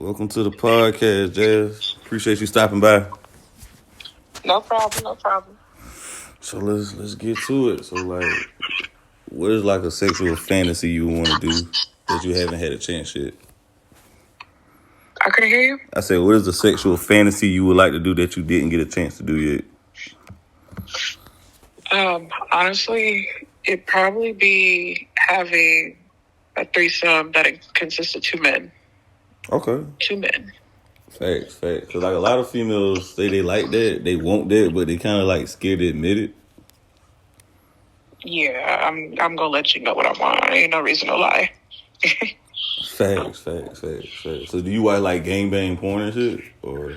Welcome to the podcast, Jazz. Appreciate you stopping by. No problem, no problem. So let's get to it. So like, what is like a sexual fantasy you want to do that you haven't had a chance yet? I couldn't hear you. I said, what is the sexual fantasy you would like to do that you didn't get a chance to do yet? Honestly, it'd probably be having a threesome that consists of two men. Okay. Two men. Facts. Cause like a lot of females say they like that, they want that, but they kind of like scared to admit it. Yeah, I'm gonna let you know what I want. Ain't no reason to lie. Facts. So do you watch like gangbang porn and shit, or?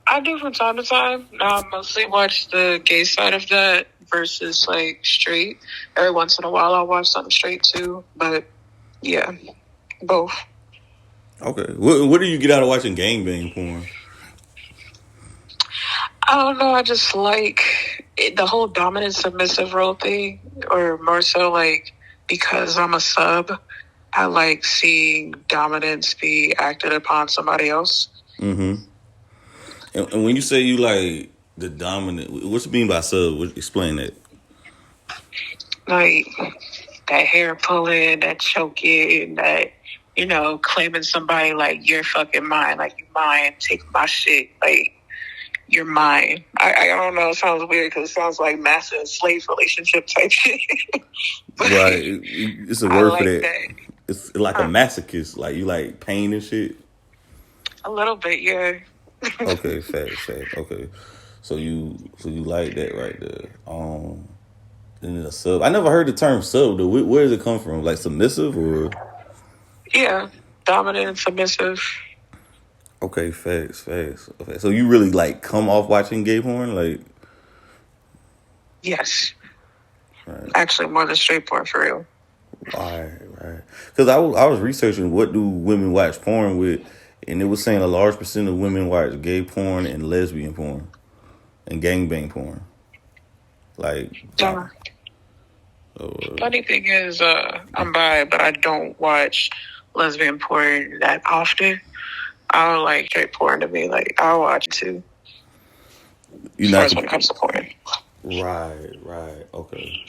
I do from time to time. I mostly watch the gay side of that versus like straight. Every once in a while, I'll watch something straight too. But yeah, both. Okay. What do you get out of watching gangbang porn? I don't know. I just like the whole dominant submissive role thing, or more so like because I'm a sub, I like seeing dominance be acted upon somebody else. Mm-hmm. And when you say you like the dominant, what you mean by sub? Explain that. Like that hair pulling, that choking, that, claiming somebody like you're fucking mine, like you mine, take my shit, like you're mine. I don't know, it sounds weird because it sounds like master and slave relationship type shit. Right. It's a word for that. It's like a masochist, like you like pain and shit. A little bit, yeah. Okay, facts. Okay. So you like that right there. And then a sub. I never heard the term sub though. Where does it come from? Like submissive or? Yeah, dominant and submissive. Okay, facts. Okay, so you really like come off watching gay porn, like? Yes. Right. Actually, more than straight porn for real. Right. Because I was researching what do women watch porn with, and it was saying a large percent of women watch gay porn and lesbian porn, and gangbang porn. Like. Funny thing is, I'm bi, but I don't watch lesbian porn that often. I don't like straight porn to me. Like, I'll watch it too. As far as when it comes to porn. Right. Okay.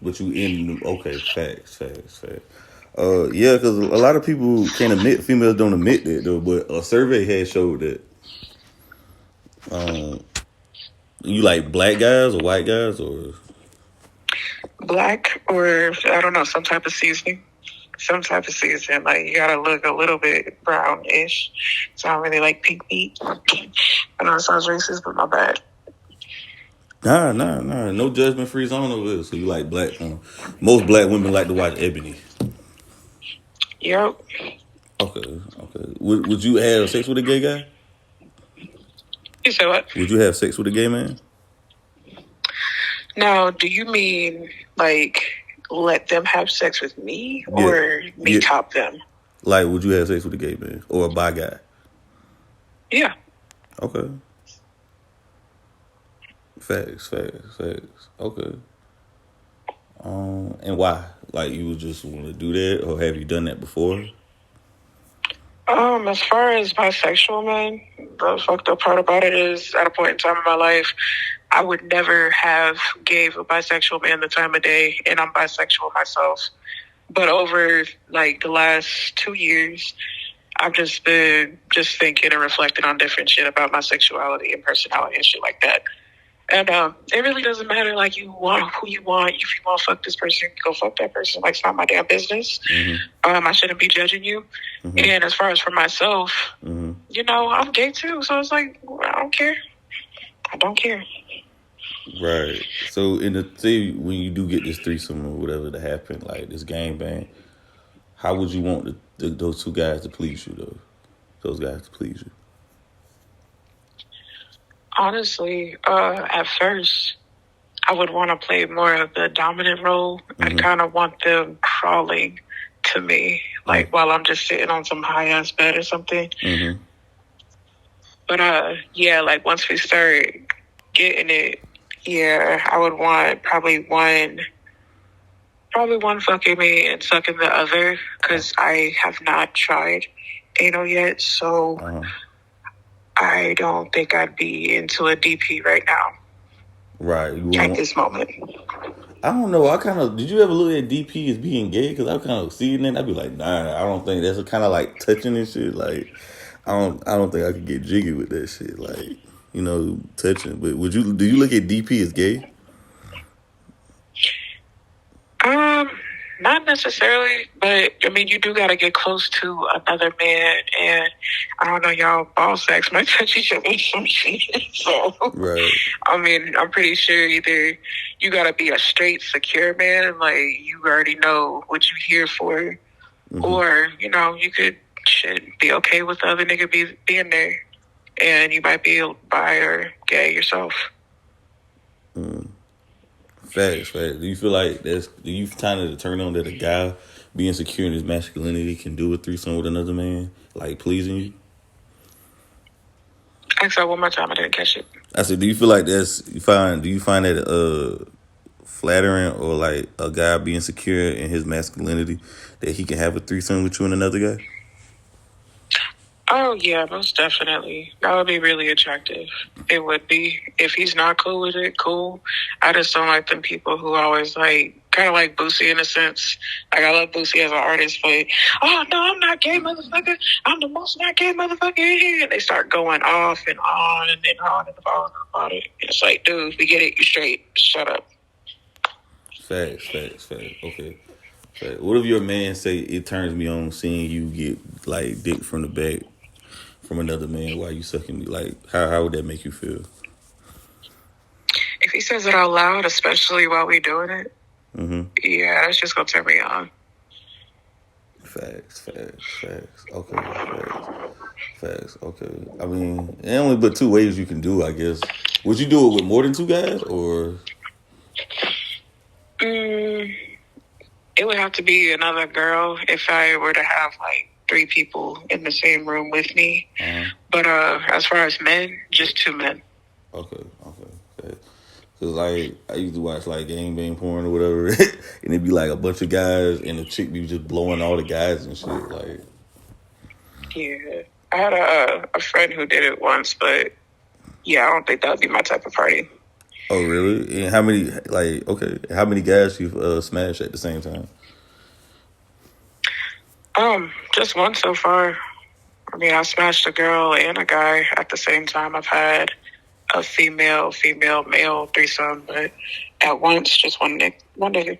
But you okay, facts. Yeah, because a lot of people can't admit, females don't admit that though, but a survey had showed that you like black guys or white guys or? Black or, I don't know, some type of seasoning. Like, you gotta look a little bit brownish. So I don't really like pink meat. I know it sounds racist, but my bad. Nah. No judgment-free zone over here. So you like black porn. Most black women like to watch Ebony. Yep. Okay. Would you have sex with a gay guy? You said what? Would you have sex with a gay man? Now, do you mean, like, let them have sex with me or me top them? Like, would you have sex with a gay man or a bi guy? Yeah. Okay. Facts. Okay. And why? Like, you would just want to do that, or have you done that before? As far as bisexual men, the fucked up part about it is, at a point in time in my life, I would never have gave a bisexual man the time of day, and I'm bisexual myself. But over, like, the last 2 years, I've just been thinking and reflecting on different shit about my sexuality and personality and shit like that. And it really doesn't matter, like, you want who you want. If you want to fuck this person, go fuck that person. Like, it's not my damn business. Mm-hmm. I shouldn't be judging you. Mm-hmm. And as far as for myself, I'm gay too. So it's like, I don't care. Right. So say when you do get this threesome or whatever to happen, like this gangbang, how would you want those two guys to please you though? Those guys to please you? Honestly, at first, I would want to play more of the dominant role. I kind of want them crawling to me, like while I'm just sitting on some high ass bed or something. Mm-hmm. But like once we start getting it, I would want probably one fucking me and sucking the other, because I have not tried anal yet, so I don't think I'd be into a DP right now. Right. At this moment. I don't know. Did you ever look at DP as being gay? Because I kind of see it and I'd be like, nah, I don't think that's kind of like touching and shit. Like, I don't think I could get jiggy with that shit. Like, touching. But do you look at DP as gay? Not necessarily, but I mean, you do got to get close to another man, and I don't know, y'all ball sacks might touch each other some shit. So, right. I mean, I'm pretty sure either you got to be a straight, secure man, like you already know what you're here for, or you could be okay with the other nigga being there, and you might be bi or gay yourself. Facts. Do you feel like do you find it a turn on that a guy being secure in his masculinity can do a threesome with another man, like pleasing you? Ask that one more time. I didn't catch it. I said, do you feel like do you find that flattering, or like a guy being secure in his masculinity that he can have a threesome with you and another guy? Oh, yeah, most definitely. That would be really attractive. It would be. If he's not cool with it, cool. I just don't like them people who always kind of like Boosie in a sense. Like, I love Boosie as an artist, but, oh, no, I'm not gay, motherfucker. I'm the most not gay motherfucker in here. And they start going off and on and then on and on about it. It's like, dude, we get it. You straight. Shut up. Facts. Okay. What if your man say, it turns me on seeing you get, like, dick from the back from another man while you sucking me? Like, how would that make you feel? If he says it out loud, especially while we doing it, yeah, that's just gonna turn me on. Facts. Okay, facts. Okay. I mean, there only but two ways you can do it, I guess. Would you do it with more than two guys, or? It would have to be another girl if I were to have like 3 people in the same room with me. But as far as men, just 2 men. Okay. Cause like I used to watch like gangbang porn or whatever, and it'd be like a bunch of guys and the chick be just blowing all the guys and shit. Like, yeah, I had a friend who did it once, but yeah, I don't think that would be my type of party. Oh really? And how many guys you smashed at the same time? Just one so far. I mean, I smashed a girl and a guy at the same time. I've had a female, male threesome, but at once, just one nigga.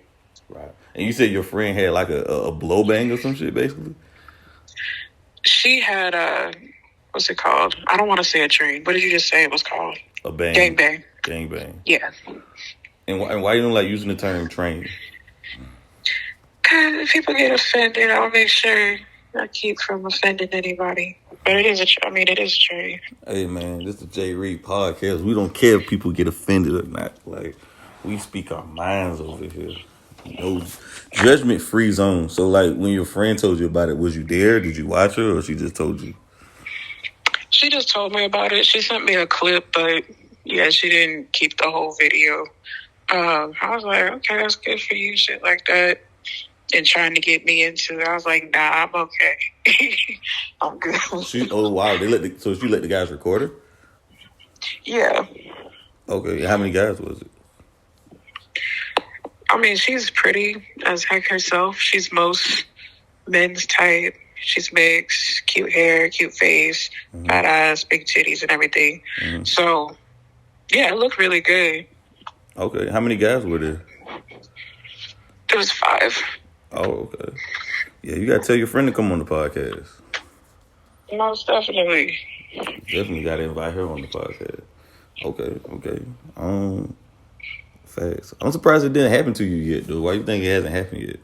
Right. And you said your friend had like a blow bang or some shit, basically? She had what's it called? I don't want to say a train. What did you just say it was called? A bang. Gangbang. Yeah. And why you don't like using the term train? Because if people get offended, I'll make sure I keep from offending anybody. But it is a train. Hey man, this is the J Reed podcast. We don't care if people get offended or not. Like, we speak our minds over here. No judgment free zone. So like, when your friend told you about it, was you there? Did you watch her, or she just told you? She just told me about it. She sent me a clip, but yeah, she didn't keep the whole video. I was like, okay, that's good for you, shit like that. And trying to get me into it, I was like, nah, I'm okay. I'm good. Oh wow, so she let the guys record her? Yeah. Okay, how many guys was it? I mean, she's pretty as heck herself. She's most men's type. She's mixed, cute hair, cute face, fat ass, big titties and everything. So, yeah, it looked really good. Okay, how many guys were there? There was 5. Oh, okay. Yeah, you gotta tell your friend to come on the podcast. Most definitely. Definitely gotta invite her on the podcast. Okay. Facts. I'm surprised it didn't happen to you yet, though. Why you think it hasn't happened yet?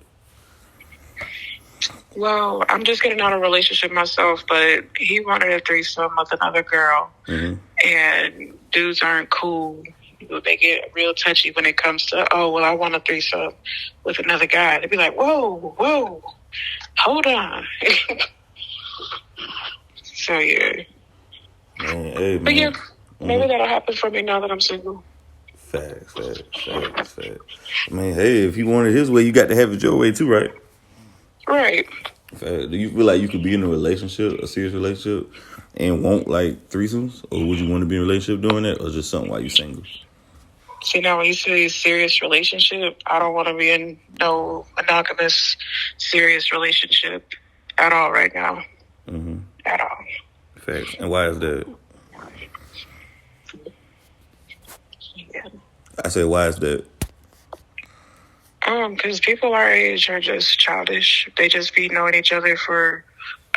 Well, I'm just getting out of a relationship myself, but he wanted a threesome with another girl. And dudes aren't cool. They get real touchy when it comes to, oh, well, I want a threesome with another guy. They'd be like, whoa, hold on. So, yeah. Man. But, yeah, maybe that'll happen for me now that I'm single. Facts. I mean, hey, if he wanted his way, you got to have it your way too, right? Right. Do you feel like you could be in a serious relationship, and want like threesomes, or would you want to be in a relationship doing that, or just something while you single? See, now when you say serious relationship, I don't want to be in no monogamous serious relationship at all right now. Mm-hmm. At all. Facts. And why is that? Yeah. I said, why is that? Because people our age are just childish. They just be knowing each other for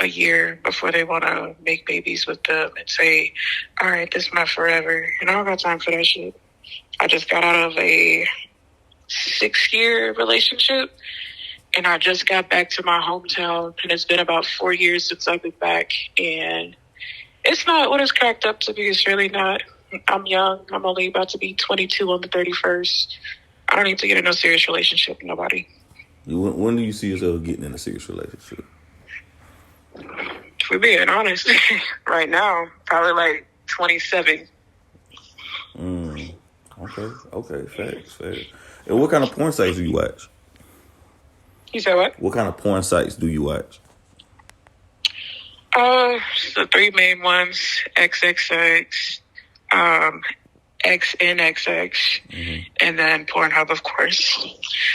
a year before they want to make babies with them and say, all right, this is my forever. And I don't got time for that shit. I just got out of a 6-year relationship, and I just got back to my hometown, and it's been about 4 years since I've been back, and it's not what it's cracked up to be. It's really not. I'm young. I'm only about to be 22 on the 31st. I don't need to get in a serious relationship with nobody. When do you see yourself getting in a serious relationship? If we're being honest, right now, probably like 27. Okay, facts. And what kind of porn sites do you watch? You said what? What kind of porn sites do you watch? The 3 main ones: XXX, XNXX, and then Pornhub, of course.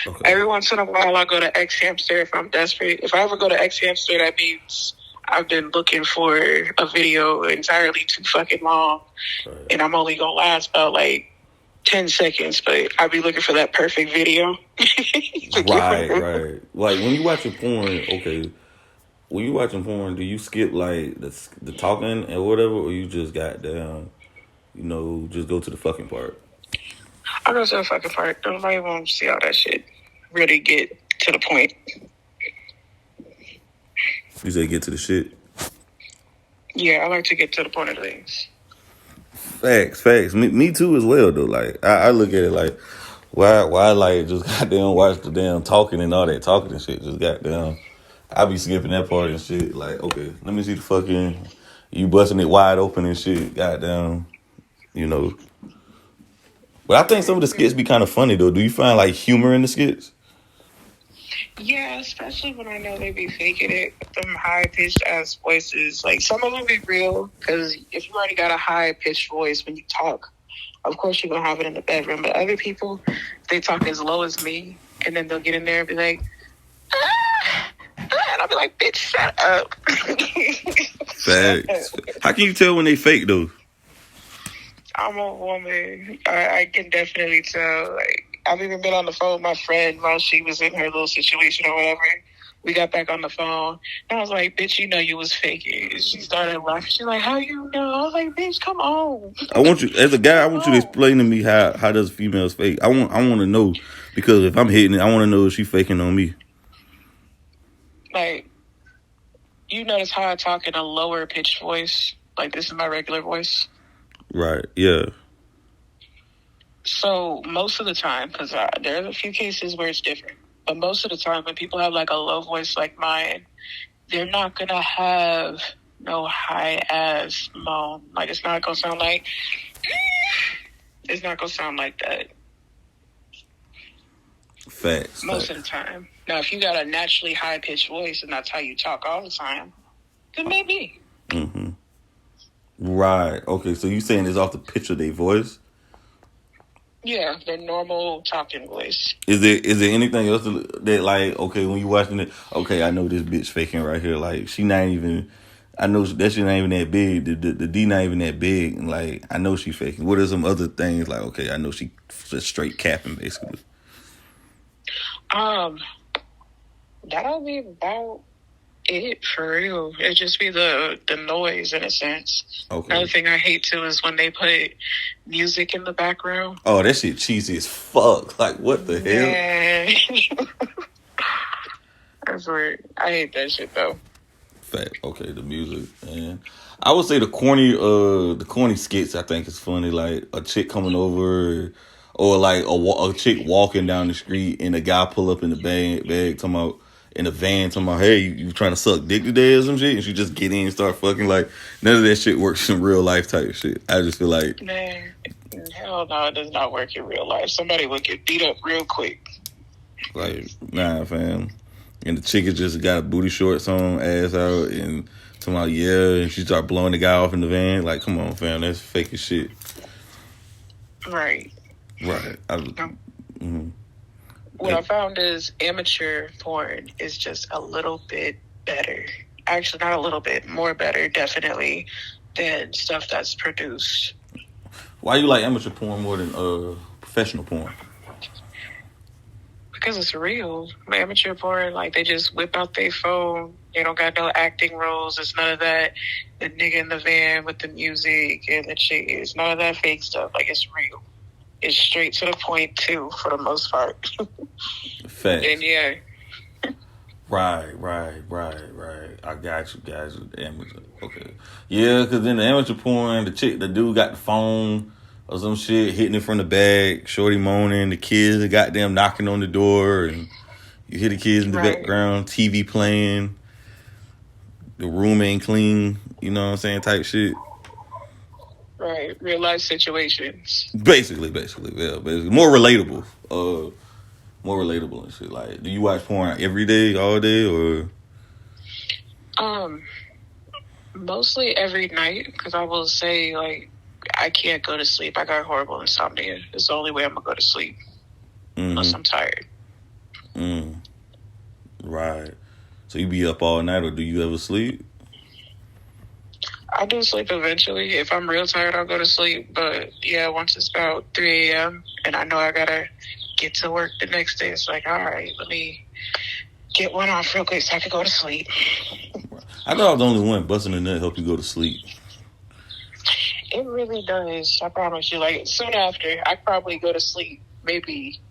Okay. Every once in a while, I go to X Hamster if I'm desperate. If I ever go to X Hamster, that means I've been looking for a video entirely too fucking long, and I'm only gonna last about like 10 seconds, but I'll be looking for that perfect video. Right. Like when you watching porn, okay. When you watching porn, do you skip like the talking and whatever, or you just got down, just go to the fucking part? I go to the fucking part. Nobody won't see all that shit. Really get to the point. You say get to the shit? Yeah, I like to get to the point of things. Facts. Me too as well though. Like I look at it like why like just goddamn watch the damn talking and all that talking and shit. Just goddamn I be skipping that part and shit. Like, okay, let me see the fucking you busting it wide open and shit. Goddamn, But I think some of the skits be kind of funny though. Do you find like humor in the skits? Yeah, especially when I know they be faking it with them high-pitched ass voices. Like, some of them be real, because if you already got a high-pitched voice when you talk, of course you're going to have it in the bedroom. But other people, they talk as low as me, and then they'll get in there and be like, and I'll be like, bitch, shut up. Facts. How can you tell when they fake, though? I'm a woman. I can definitely tell, like, I've even been on the phone with my friend while she was in her little situation or whatever. We got back on the phone. And I was like, bitch, you know you was faking. She started laughing. She's like, how you know? I was like, bitch, come on. I want you, as a guy, I want you to explain to me how does females fake. I want to know, because if I'm hitting it, I want to know if she faking on me. Like, you notice how I talk in a lower pitched voice? Like, this is my regular voice. Right, yeah. So most of the time, because there's a few cases where it's different, but most of the time when people have like a low voice like mine, they're not going to have no high ass moan. Like, it's not going to sound like, it's not going to sound like that. Facts. Most of the time. Now, if you got a naturally high pitched voice and that's how you talk all the time, then maybe. Mm-hmm. Right. Okay, so you saying it's off the pitch of their voice? Yeah, their normal talking voice. Is there anything else that, like, okay, when you watching it, okay, I know this bitch faking right here. Like, she not even, I know that shit not even that big. The D not even that big. And, like, I know she faking. What are some other things, like, okay, I know she just straight capping, basically? That'll be about it for real. It just be the noise in a sense. Okay. Another thing I hate too is when they put music in the background. Oh, that shit cheesy as fuck. Like, what the hell? That's weird. I hate that shit though. Fact. Okay, the music, and I would say the corny skits I think is funny. Like a chick coming over, or like a chick walking down the street and a guy pull up in the bag talking about. In a van talking about, hey, you trying to suck dick today or some shit? And she just get in and start fucking. Like, none of that shit works in real life type shit. I just feel like... Man, hell no, it does not work in real life. Somebody would get beat up real quick. Like, nah, fam. And the chick just got booty shorts on, ass out, and talking about, yeah, and she start blowing the guy off in the van. Like, come on, fam, that's fake as shit. Right. Right. What I found is amateur porn is just a little bit better. Actually, not a little bit, more better, definitely, than stuff that's produced. Why you like amateur porn more than professional porn? Because it's real. Amateur porn, like, they just whip out their phone. They don't got no acting roles. It's none of that. The nigga in the van with the music and the chick. It's none of that fake stuff. Like, it's real. It's straight to the point, too, for the most part. Facts. And, yeah. Right. I got you guys. Amateur. Okay. Yeah, because in the amateur porn, the dude got the phone or some shit, hitting it from the back, shorty moaning, the kids goddamn knocking on the door, and you hear the kids in the background, TV playing, the room ain't clean, you know what I'm saying, type shit. Right, real life situations. Basically, yeah, more relatable. More relatable and shit. Like, do you watch porn every day, all day, or? Mostly every night, because I will say, like, I can't go to sleep. I got horrible insomnia. It's the only way I'm gonna go to sleep, unless I'm tired. Right. So you be up all night, or do you ever sleep? I do sleep eventually. If I'm real tired, I'll go to sleep. But yeah, once it's about 3 a.m. and I know I gotta get to work the next day, it's like, all right, let me get one off real quick so I can go to sleep. I thought I was the only one busting a nut help you go to sleep. It really does. I promise you. Like, soon after, I probably go to sleep maybe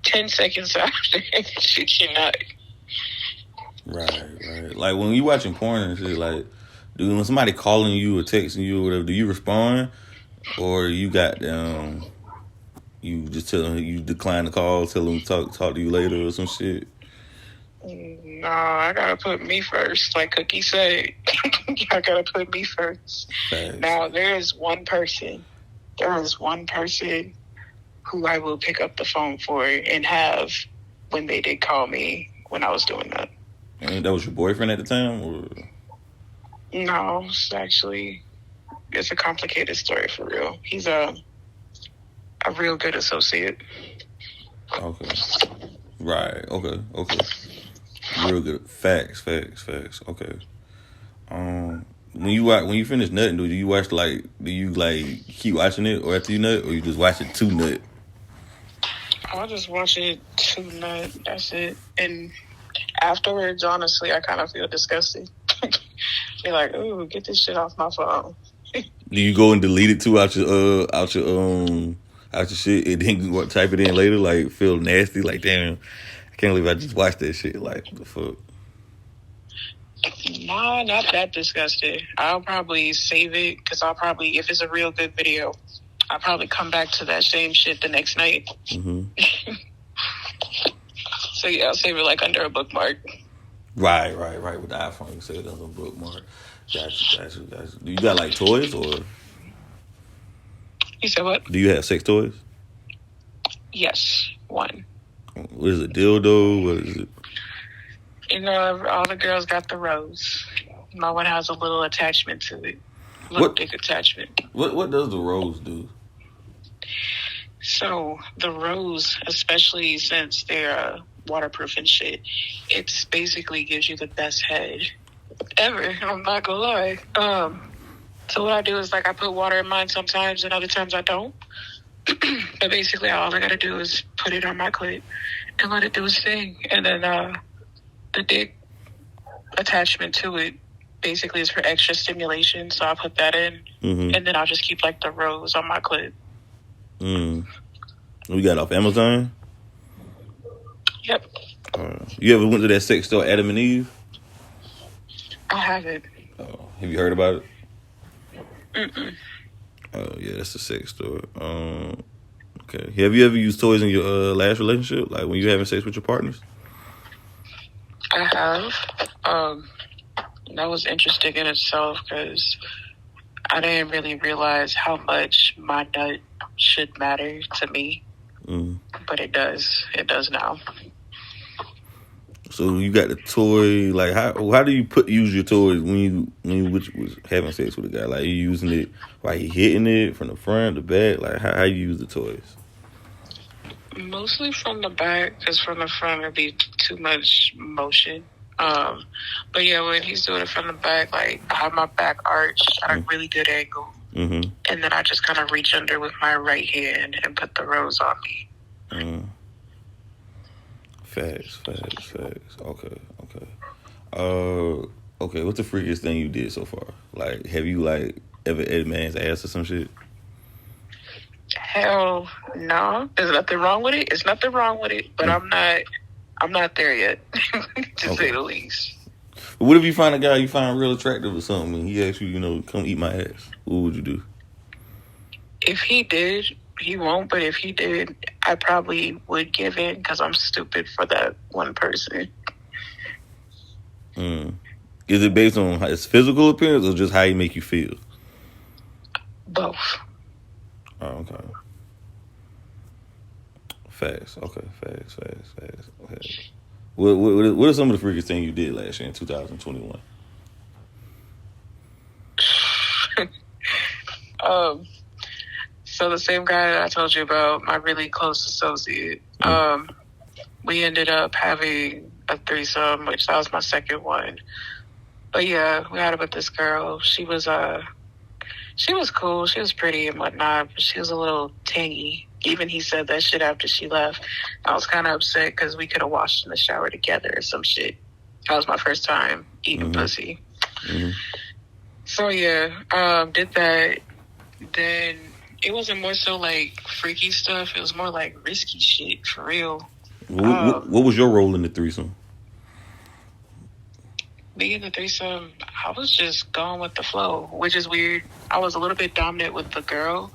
10 seconds after I shoot your nut. Right. Like, when you watching porn and shit, like, dude, when somebody calling you or texting you or whatever, do you respond? Or you got you just tell them you decline the call, tell them talk to you later or some shit? No, I gotta put me first. Like Cookie said, I gotta put me first. Thanks. Now, there is one person who I will pick up the phone for and have when they did call me when I was doing that. And that was your boyfriend at the time? Or? No, it's a complicated story for real. He's a real good associate. Okay. Right. Okay. Real good. Facts. Okay. When you finish nutting, do you keep watching it, or after you nut, or you just watch it to nut? I'll just watch it to nut. That's it. And afterwards, honestly, I kind of feel disgusted. You're like, ooh, get this shit off my phone. Do you go and delete it too out your shit, and then type it in later? Like, feel nasty? Like, damn, I can't believe I just watched that shit. Like, what the fuck? Nah, not that disgusted. I'll probably save it because if it's a real good video, I'll probably come back to that same shit the next night. Mm-hmm. So yeah, I'll save it like under a bookmark. Right. With the iPhone, you save it under a bookmark. Gotcha. Do you got like toys or? You said what? Do you have sex toys? Yes, one. What is it? Dildo? What is it? You know, all the girls got the rose. My one has a little attachment to it. Big attachment. What does the rose do? So the rose, especially since they're waterproof and shit, it basically gives you the best head ever. I'm not gonna lie. So what I do is, like, I put water in mine sometimes, and other times I don't. But basically, all I gotta do is put it on my clit and let it do its thing. And then the dick attachment to it basically is for extra stimulation. So I put that in, and then I'll just keep like the rose on my clit. We got it off Amazon? Yep. You ever went to that sex store, Adam and Eve? I haven't. Have you heard about it? Mm-mm. Oh, yeah, that's the sex store. Okay. Have you ever used toys in your last relationship? Like when you're having sex with your partners? I have. That was interesting in itself because I didn't really realize how much my nut should matter to me. But it does. It does now. So you got the toy. Like how do you use your toys when you was having sex with a guy? Like you using it while he hitting it from the front, the back. Like how you use the toys? Mostly from the back, because from the front it'd be too much motion. But yeah, when he's doing it from the back, like I have my back arched at a really good angle, and then I just kind of reach under with my right hand and put the rose on me. Facts. Okay. Okay. What's the freakiest thing you did so far? Like, have you like ever ate a man's ass or some shit? Hell no. There's nothing wrong with it. It's nothing wrong with it, but I'm not there yet, to say the least. But what if you find a guy you find real attractive or something and he asks you, come eat my ass? What would you do? If he did, he won't, but if he did, I probably would give in because I'm stupid for that one person. Is it based on his physical appearance or just how he make you feel? Both. Oh, okay. Facts. Okay. What are some of the freakiest things you did last year in 2021? So the same guy that I told you about, my really close associate, we ended up having a threesome, which that was my second one. But yeah, we had it with this girl. She was cool. She was pretty and whatnot, but she was a little tangy. Even he said that shit after she left. I was kind of upset because we could have washed in the shower together or some shit. That was my first time eating pussy. So yeah, did that. Then it wasn't more so like freaky stuff. It was more like risky shit for real. What was your role in the threesome? Me in the threesome, I was just going with the flow, which is weird. I was a little bit dominant with the girl,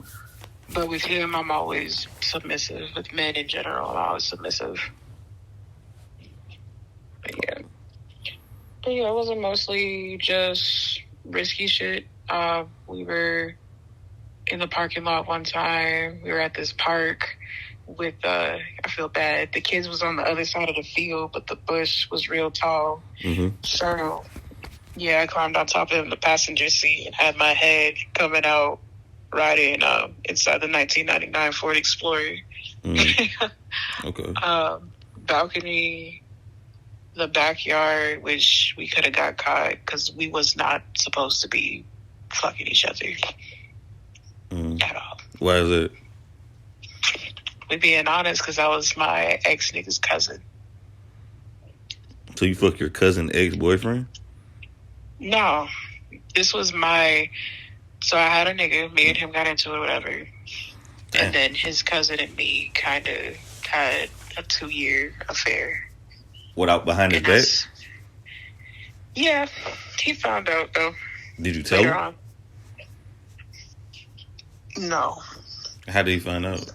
but with him, I'm always submissive. With men in general, I'm always submissive. But yeah, it wasn't mostly just risky shit. We were in the parking lot one time. We were at this park with, I feel bad. The kids was on the other side of the field, but the bush was real tall. So, yeah, I climbed on top of the passenger seat and had my head coming out riding inside the 1999 Ford Explorer. Okay. Balcony, the backyard, which we could have got caught because we was not supposed to be fucking each other at all. Why is it? We being honest, because that was my ex nigga's cousin. So you fuck your cousin ex-boyfriend? No, this was my. So I had a nigga. Me and him got into it, whatever. Damn. And then his cousin and me kind of had a 2-year affair. Without behind his back? Yeah, he found out though. Did you tell him? On. No. How did he find out?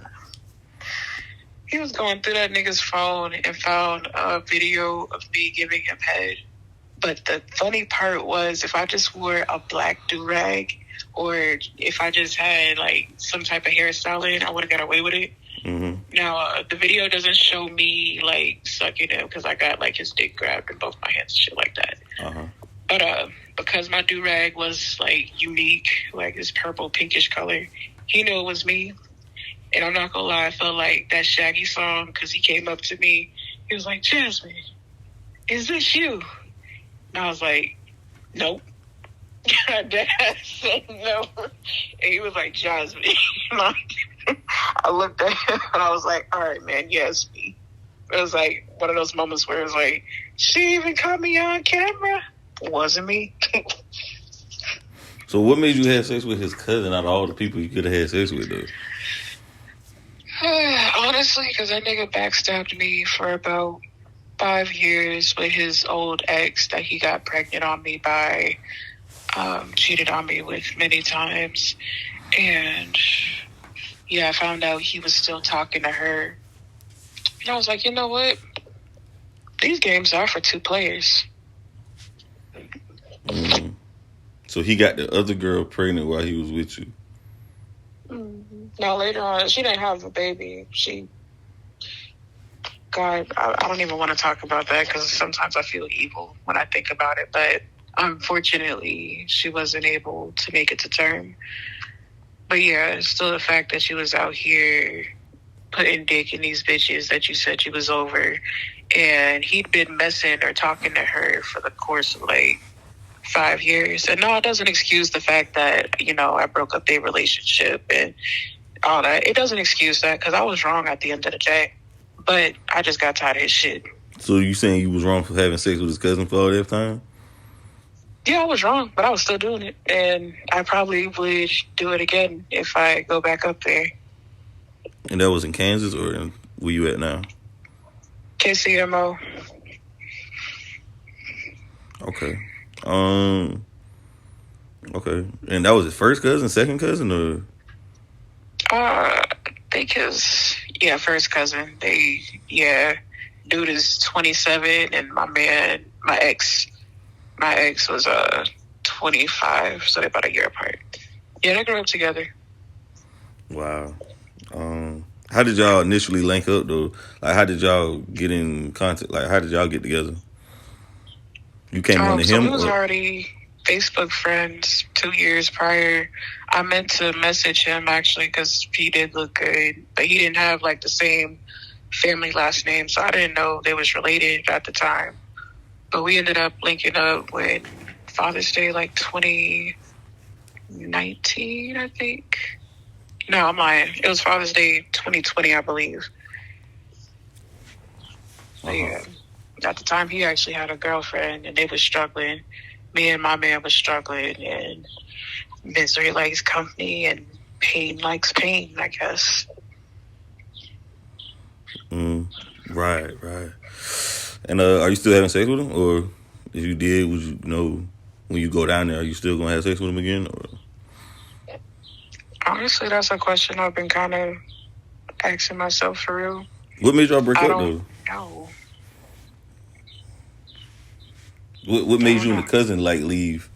He was going through that nigga's phone and found a video of me giving him head. But the funny part was, if I just wore a black do-rag or if I just had like some type of hairstyle in, I would have got away with it. Now, the video doesn't show me like sucking him because I got like his dick grabbed in both my hands and shit like that. But because my do-rag was like unique, like this purple pinkish color, he knew it was me. And I'm not gonna lie, I felt like that Shaggy song because he came up to me. He was like, "Jasmine, is this you?" And I was like, "Nope." Dad said no. And he was like, "Jasmine." I looked at him and I was like, "All right, man, yes, me." It was like one of those moments where it was like, she even caught me on camera. It wasn't me. So what made you have sex with his cousin out of all the people you could have had sex with, though? Honestly, because that nigga backstabbed me for about 5 years with his old ex that he got pregnant on me by, cheated on me with many times. And yeah, I found out he was still talking to her. And I was like, you know what? These games are for 2 players. So he got the other girl pregnant while he was with you? Now later on, she didn't have a baby. God, I don't even want to talk about that because sometimes I feel evil when I think about it. But unfortunately, she wasn't able to make it to term. But yeah, still the fact that she was out here putting dick in these bitches that you said you was over, and he'd been messing or talking to her for the course of like 5 years. And no, it doesn't excuse the fact that, I broke up their relationship and all that. It doesn't excuse that because I was wrong at the end of the day. But I just got tired of his shit. So you saying you was wrong for having sex with his cousin for all that time? Yeah, I was wrong, but I was still doing it. And I probably would do it again if I go back up there. And that was in Kansas, or where you at now? KCMO. Okay. Okay. And that was his first cousin, second cousin, or? I think first cousin. Dude is 27, and my ex was 25, so they're about a year apart. Yeah, they grew up together. Wow. How did y'all initially link up though? Like, how did y'all get in contact? Like, how did y'all get together? You came on to him? So we was already Facebook friends 2 years prior. I meant to message him actually because he did look good, but he didn't have like the same family last name, so I didn't know they was related at the time. But we ended up linking up when Father's Day, like 2019, I think. No, I'm lying. It was Father's Day 2020, I believe. So, yeah. At the time, he actually had a girlfriend, and they was struggling. Me and my man was struggling, and misery likes company, and pain likes pain, I guess. Right. And are you still having sex with him? Or if you did, would you when you go down there, are you still going to have sex with him again? Or? Honestly, that's a question I've been kind of asking myself for real. What made y'all break up, though? No. What made you and the cousin, like, leave?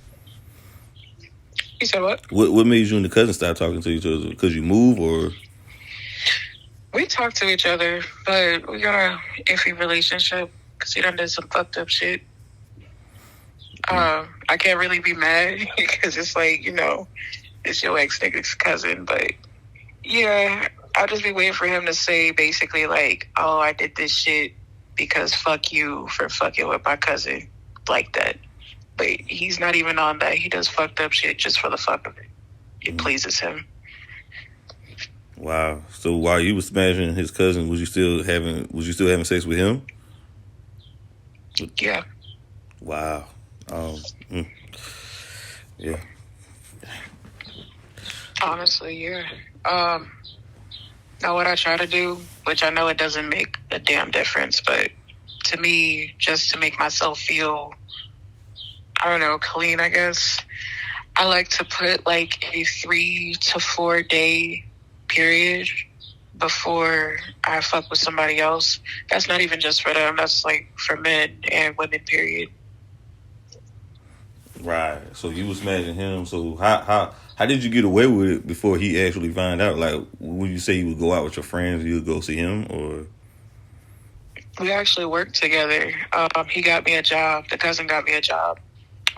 You said what? What made you and the cousin stop talking to each other? Because you move, or? We talk to each other, but we got a iffy relationship because he done did some fucked up shit. I can't really be mad because it's like, it's your ex-nigga's cousin. But, yeah, I'll just be waiting for him to say basically like, oh, I did this shit because fuck you for fucking with my cousin like that. But he's not even on that. He does fucked up shit just for the fuck of it. It pleases him. Wow. So while you was smashing his cousin, was you still having sex with him? Yeah. Wow. Yeah. Honestly, yeah. Now what I try to do, which I know it doesn't make a damn difference, but to me, just to make myself feel, I don't know, clean, I guess, I like to put like a 3 to 4 day period before I fuck with somebody else. That's not even just for them. That's like for men and women, period. Right. So you was smashing him. So how did you get away with it before he actually found out? Like, would you say you would go out with your friends, you would go see him, or? We actually worked together. He got me a job. The cousin got me a job.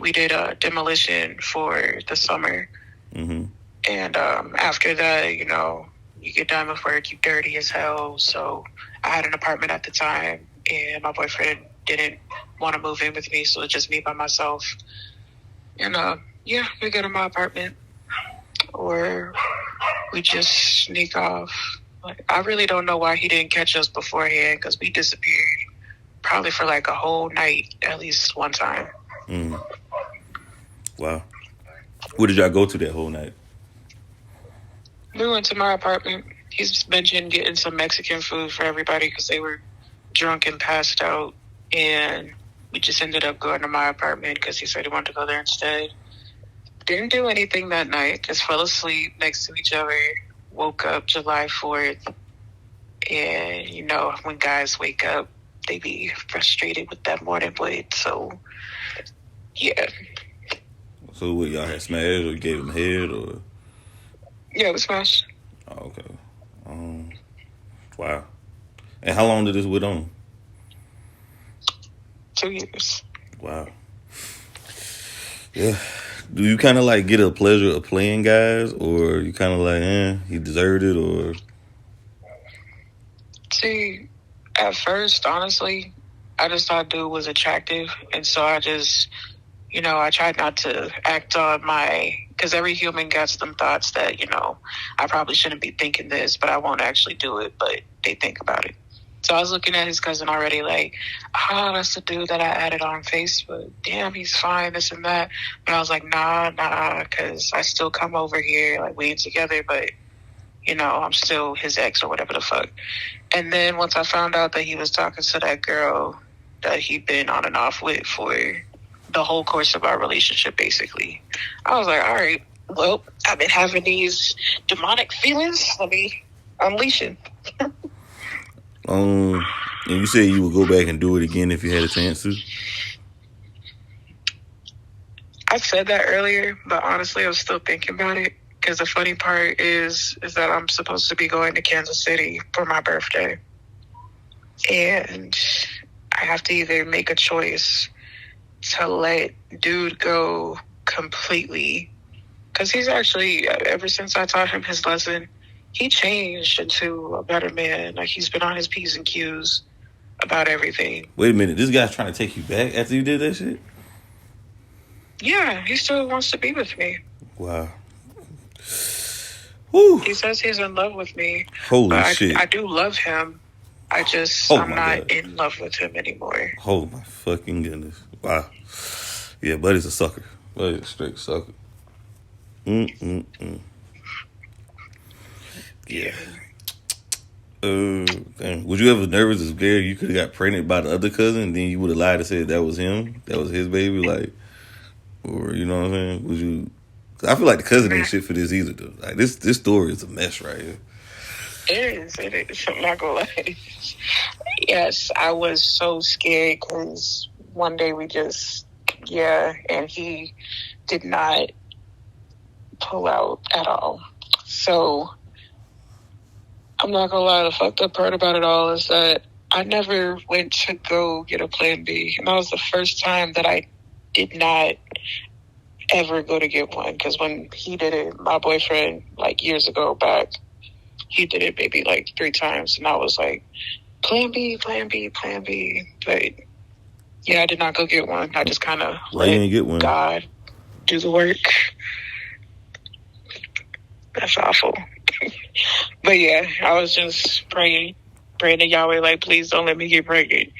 We did a demolition for the summer. Mm-hmm. And after that, you get done with work, you dirty as hell. So I had an apartment at the time, and my boyfriend didn't want to move in with me, so it's just me by myself. And we go to my apartment, or we just sneak off. Like, I really don't know why he didn't catch us beforehand, because we disappeared probably for like a whole night, at least one time. Wow. Where did y'all go to that whole night? We went to my apartment. He's mentioned getting some Mexican food for everybody because they were drunk and passed out. And we just ended up going to my apartment because he said he wanted to go there instead. Didn't do anything that night. Just fell asleep next to each other. Woke up July 4th. And, when guys wake up, they be frustrated with that morning wood. So, yeah. So what, y'all had smashed, or you gave him head, or? Yeah, it was smashed. Oh, okay. Wow. And how long did this went on? 2 years. Wow. Yeah. Do you kind of like get a pleasure of playing guys, or you kind of like, he deserved it, or? See, at first, honestly, I just thought dude was attractive, and so I just, I tried not to act on because every human gets them thoughts that, I probably shouldn't be thinking this, but I won't actually do it, but they think about it. So I was looking at his cousin already like, that's the dude that I added on Facebook. Damn, he's fine, this and that. But I was like, nah, because I still come over here, like, we ain't together, but, I'm still his ex or whatever the fuck. And then once I found out that he was talking to that girl that he'd been on and off with for the whole course of our relationship, basically, I was like, all right, well, I've been having these demonic feelings. Let me unleash it. And you said you would go back and do it again if you had a chance to? I said that earlier, but honestly, I was still thinking about it. Because the funny part is that I'm supposed to be going to Kansas City for my birthday. And I have to either make a choice to let dude go completely. Because he's actually, ever since I taught him his lesson, he changed into a better man. Like, he's been on his P's and Q's about everything. Wait a minute, this guy's trying to take you back after you did that shit? Yeah, he still wants to be with me. Wow. Whew. He says he's in love with me. Holy shit. I do love him. I'm not in love with him anymore. Oh my fucking goodness. Wow. Yeah, Buddy's a sucker. Buddy's a straight sucker. Yeah. Damn. Was you ever nervous or scared you could have got pregnant by the other cousin and then you would have lied and said that was him? That was his baby? Like, or you know what I'm saying? Was you... I feel like the cousin ain't shit for this either, though. Like, this story is a mess right here. It is. I'm not gonna lie. Yes, I was so scared because one day and he did not pull out at all. So I'm not gonna lie, the fucked up part about it all is that I never went to go get a plan B. And that was the first time that I did not ever go to get one. Because when he did it, my boyfriend, like years ago back, he did it maybe like 3 times. And I was like, plan B, plan B, plan B. But yeah, I did not go get one. I just kind of let God do the work. That's awful. But yeah, I was just praying to Yahweh, like, please don't let me get pregnant.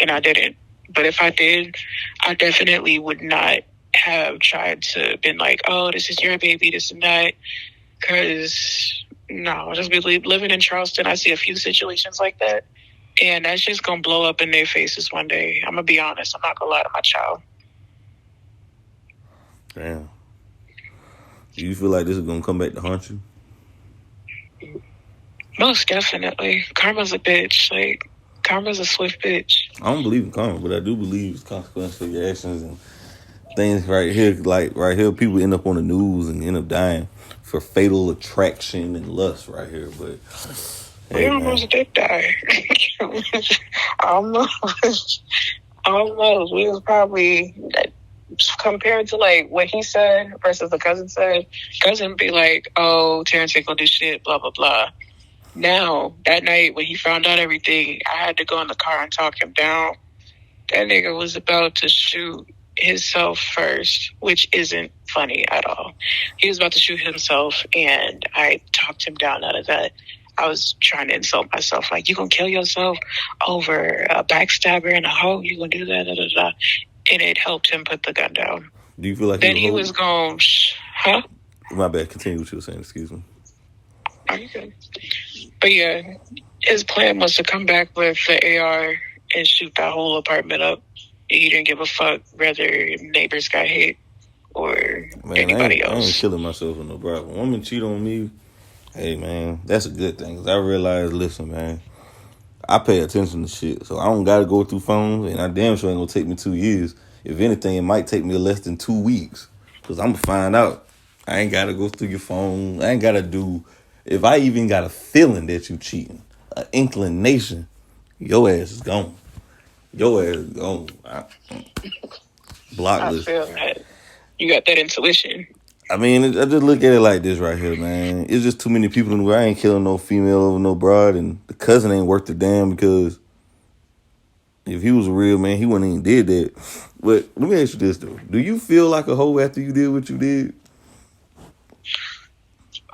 And I didn't. But if I did, I definitely would not have tried to been like, oh, this is your baby, this and that. Because, no, I'll just be living in Charleston. I see a few situations like that. And that's just going to blow up in their faces one day. I'm going to be honest. I'm not going to lie to my child. Damn. Do you feel like this is going to come back to haunt you? Most definitely. Karma's a bitch. Like, karma's a swift bitch. I don't believe in karma, but I do believe it's consequence for your actions and things right here. Like, right here, people end up on the news and end up dying for fatal attraction and lust right here. But we almost did die. Almost. We was probably, compared to like what he said versus the cousin said, cousin be like, oh, Terrence ain't gonna do shit, blah, blah, blah. Now, that night when he found out everything, I had to go in the car and talk him down. That nigga was about to shoot himself first, which isn't funny at all. He was about to shoot himself, and I talked him down out of that. I was trying to insult myself, like, you gonna kill yourself over a backstabber and a hoe? You gonna do that? Da, da, da. And it helped him put the gun down. Do you feel like then he was going, huh? My bad. Continue what you were saying. Excuse me. Are you good? But yeah, his plan was to come back with the AR and shoot that whole apartment up. He didn't give a fuck whether neighbors got hit or anybody else. I ain't killing myself with no problem. When a woman cheat on me, hey man, that's a good thing. Cause I realize, listen, man, I pay attention to shit, so I don't gotta go through phones, and I damn sure ain't gonna take me 2 years. If anything, it might take me less than 2 weeks, cause I'm gonna find out. I ain't gotta go through your phone. I ain't gotta do. If I even got a feeling that you cheating, an inclination, your ass is gone. Your ass is gone. Block I list. feel that. You got that intuition. I mean, I just look at it like this right here, man. It's just too many people in the world. I ain't killing no female over no broad, and the cousin ain't worth the damn because if he was a real man, he wouldn't even did that. But let me ask you this though: do you feel like a hoe after you did what you did?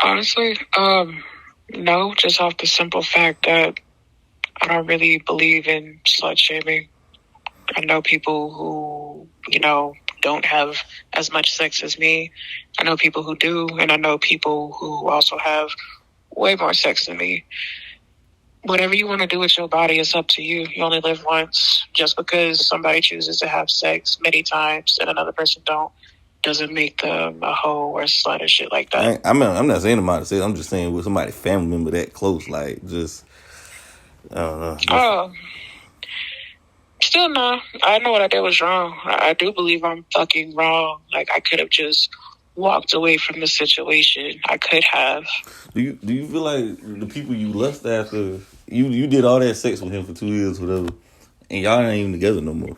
Honestly, no. Just off the simple fact that I don't really believe in slut shaming. I know people who, don't have as much sex as me. I know people who do, and I know people who also have way more sex than me. Whatever you want to do with your body is up to you. You only live once. Just because somebody chooses to have sex many times and another person don't, doesn't make them a hoe or a slut or shit like that. I'm not saying about sex. I'm just saying with somebody family member that close, like just I don't know. Oh. Still, no. I know what I did was wrong. I do believe I'm fucking wrong. Like, I could have just walked away from the situation. I could have. Do you feel like the people you lust after, you did all that sex with him for 2 years, whatever, and y'all ain't even together no more?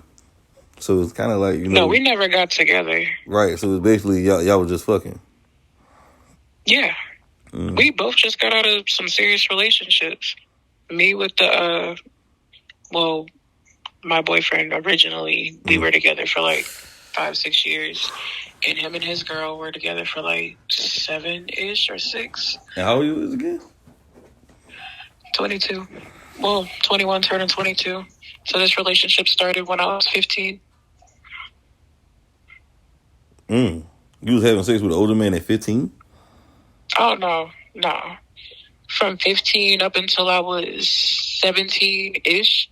So it's kind of like, No, we never got together. Right, so it's basically y'all was just fucking. Yeah. We both just got out of some serious relationships. Me with my boyfriend originally, we were together for like 5-6 years. And him and his girl were together for like 7-ish or 6. And how old you is again? 22. Well, 21 turning 22. So this relationship started when I was 15. You was having sex with an older man at 15? Oh, no. From 15 up until I was 17-ish,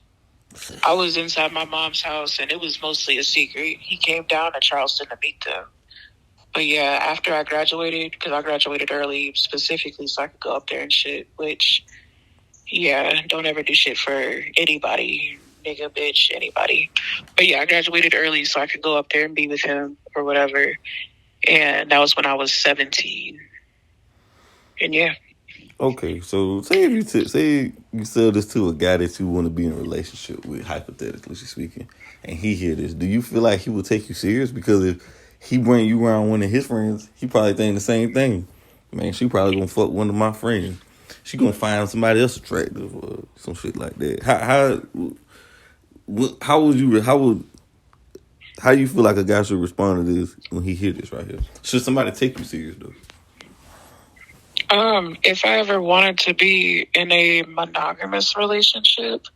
I was inside my mom's house, and it was mostly a secret. He came down to Charleston to meet them. But yeah, after I graduated, because I graduated early specifically so I could go up there and shit, which, yeah, don't ever do shit for anybody, nigga, bitch, anybody. But yeah, I graduated early so I could go up there and be with him or whatever. And that was when I was 17. And yeah. Okay, so say you sell this to a guy that you want to be in a relationship with, hypothetically speaking, and he hear this, do you feel like he will take you serious? Because if he bring you around one of his friends, he probably think the same thing. Man, she probably gonna fuck one of my friends. She gonna find somebody else attractive or some shit like that. How you feel like a guy should respond to this when he hear this right here? Should somebody take you serious though? If I ever wanted to be in a monogamous relationship,